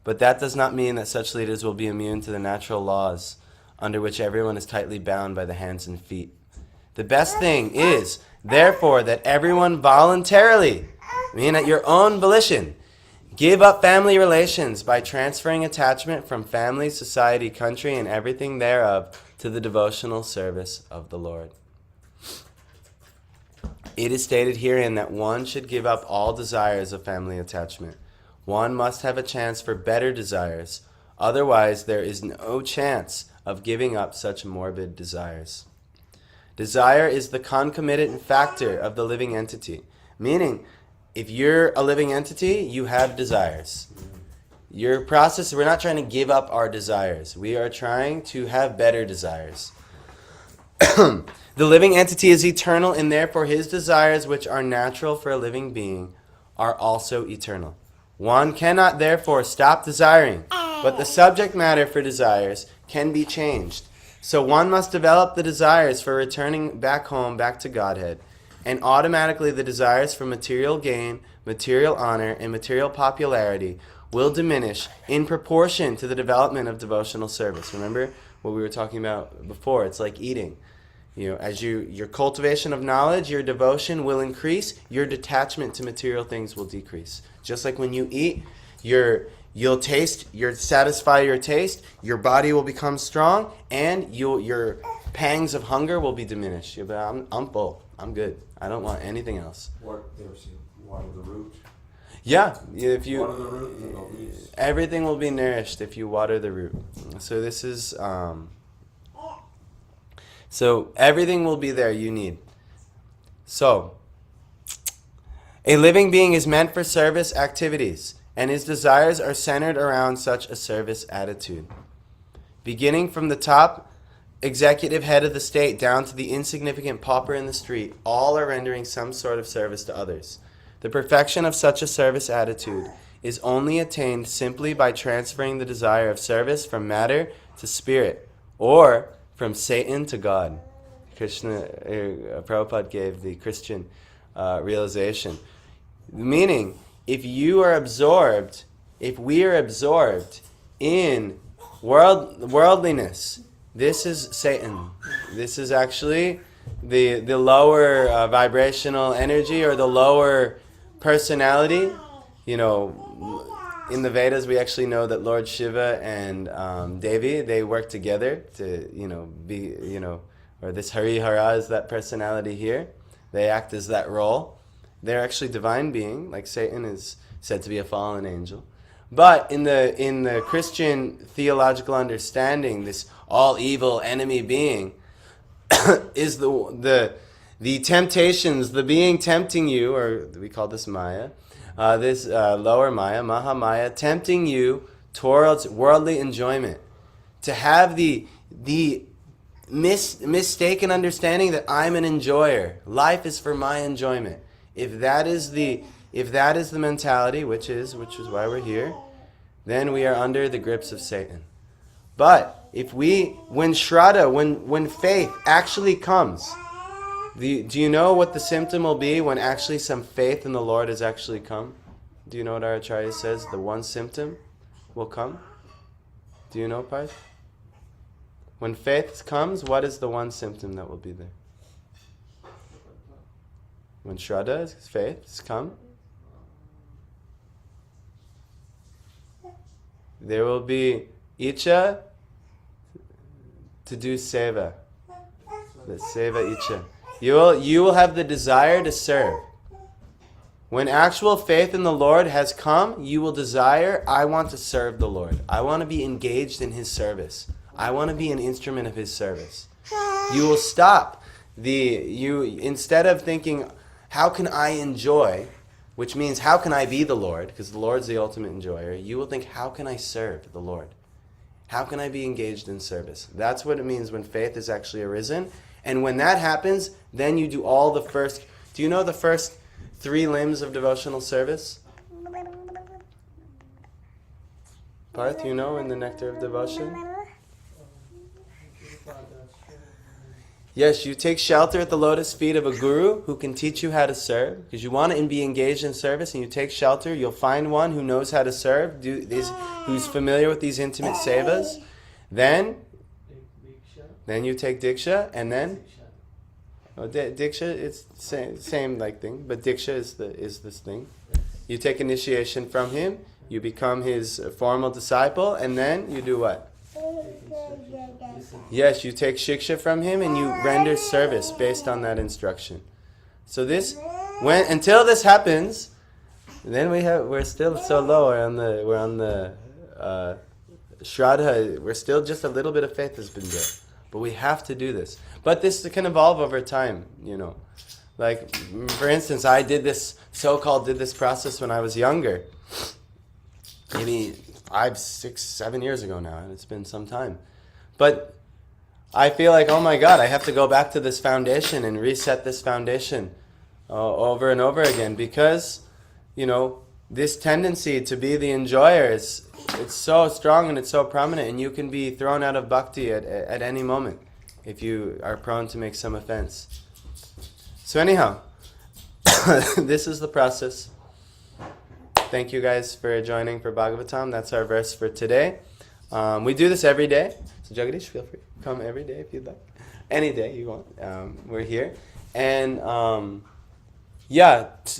but that does not mean that such leaders will be immune to the natural laws under which everyone is tightly bound by the hands and feet. The best thing is, therefore, that everyone voluntarily, at your own volition, give up family relations by transferring attachment from family, society, country, and everything thereof to the devotional service of the Lord. It is stated herein that one should give up all desires of family attachment. One must have a chance for better desires. Otherwise, there is no chance of giving up such morbid desires. Desire is the concomitant factor of the living entity. Meaning, if you're a living entity, you have desires. Your process, we're not trying to give up our desires. We are trying to have better desires. The living entity is eternal, and therefore his desires, which are natural for a living being, are also eternal. One cannot therefore stop desiring, but the subject matter for desires can be changed. So one must develop the desires for returning back home, back to Godhead, and automatically the desires for material gain, material honor, and material popularity will diminish in proportion to the development of devotional service. Remember what we were talking about before? It's like eating. As your cultivation of knowledge, your devotion will increase, your detachment to material things will decrease. Just like when you eat, you'll satisfy your taste, your body will become strong, and your pangs of hunger will be diminished. You'll be, I'm full. I'm good. I don't want anything else. Water the root. Yeah, if you water the root, everything will be nourished if you water the root. So this is so everything will be there you need. So a living being is meant for service activities, and his desires are centered around such a service attitude. Beginning from the top executive head of the state down to the insignificant pauper in the street, all are rendering some sort of service to others. The perfection of such a service attitude is only attained simply by transferring the desire of service from matter to spirit, or from Satan to God. Prabhupada gave the Christian realization. Meaning, if we are absorbed in worldliness, this is Satan. This is actually the lower vibrational energy, or the lower personality. In the Vedas, we actually know that Lord Shiva and Devi, they work together to, or this Hari Hara is that personality here. They act as that role. They're actually divine being, like Satan is said to be a fallen angel. But in the Christian theological understanding, this all evil enemy being is the temptations, the being tempting you, or we call this Maya, this lower Maya, Mahamaya, tempting you towards worldly enjoyment, to have the mistaken understanding that I'm an enjoyer. Life is for my enjoyment. If that is the mentality, which is why we're here, then we are under the grips of Satan. But when Shraddha, when faith actually comes, do you know what the symptom will be when actually some faith in the Lord has actually come? Do you know what our Acharya says? The one symptom will come? Do you know, Parth? When faith comes, what is the one symptom that will be there? When Shraddha, faith, has come, there will be Icha to do Seva. The Seva Icha. You will have the desire to serve. When actual faith in the Lord has come, you will desire, I want to serve the Lord. I want to be engaged in His service. I want to be an instrument of His service. You will stop instead of thinking, how can I enjoy, which means how can I be the Lord, because the Lord's the ultimate enjoyer, you will think, how can I serve the Lord? How can I be engaged in service? That's what it means when faith is actually arisen. And when that happens, then you do all the first, do you know the first 3 limbs of devotional service? Parth, you know in the Nectar of Devotion? Yes, you take shelter at the lotus feet of a guru who can teach you how to serve, because you want to be engaged in service, and you take shelter. You'll find one who knows how to serve, who's familiar with these intimate sevas. Then you take diksha, and then diksha, it's same like thing, but diksha is this thing. You take initiation from him, you become his formal disciple, and then you do what? Yes, you take shiksha from him and you render service based on that instruction. So until this happens, then we're still so low. We're on the shraddha. We're still just a little bit of faith has been built, but we have to do this. But this can evolve over time, Like, for instance, I did this process when I was younger. Maybe 5, 6, 7 years ago now, and it's been some time. But I feel like, oh my God, I have to go back to this foundation and reset this foundation over and over again, because, this tendency to be the enjoyer it's so strong and it's so prominent, and you can be thrown out of bhakti at any moment if you are prone to make some offense. So anyhow, this is the process. Thank you guys for joining for Bhagavatam. That's our verse for today. We do this every day. So Jagadish, feel free. Come every day if you'd like. Any day you want. We're here. And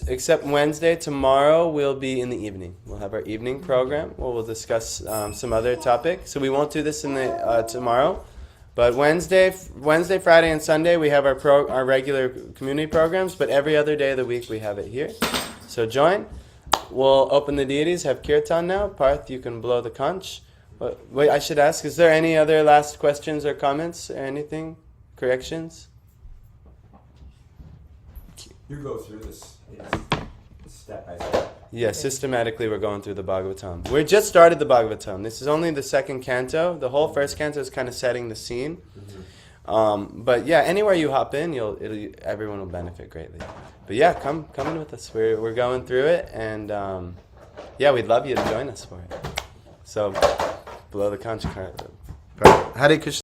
except Wednesday, tomorrow we'll be in the evening. We'll have our evening program where we'll discuss some other topic. So we won't do this in the tomorrow. But Wednesday, Friday, and Sunday we have our regular community programs. But every other day of the week we have it here. So join. We'll open the deities, have kirtan now. Parth, you can blow the conch. Wait, I should ask, is there any other last questions or comments or anything? Corrections? You go through this step by step. Yeah, systematically we're going through the Bhagavatam. We just started the Bhagavatam. This is only the second canto. The whole first canto is kind of setting the scene. Mm-hmm. But yeah, anywhere you hop in, everyone will benefit greatly. But yeah, come in with us. We're going through it, and we'd love you to join us for it. So, blow the conch. Hare Krishna.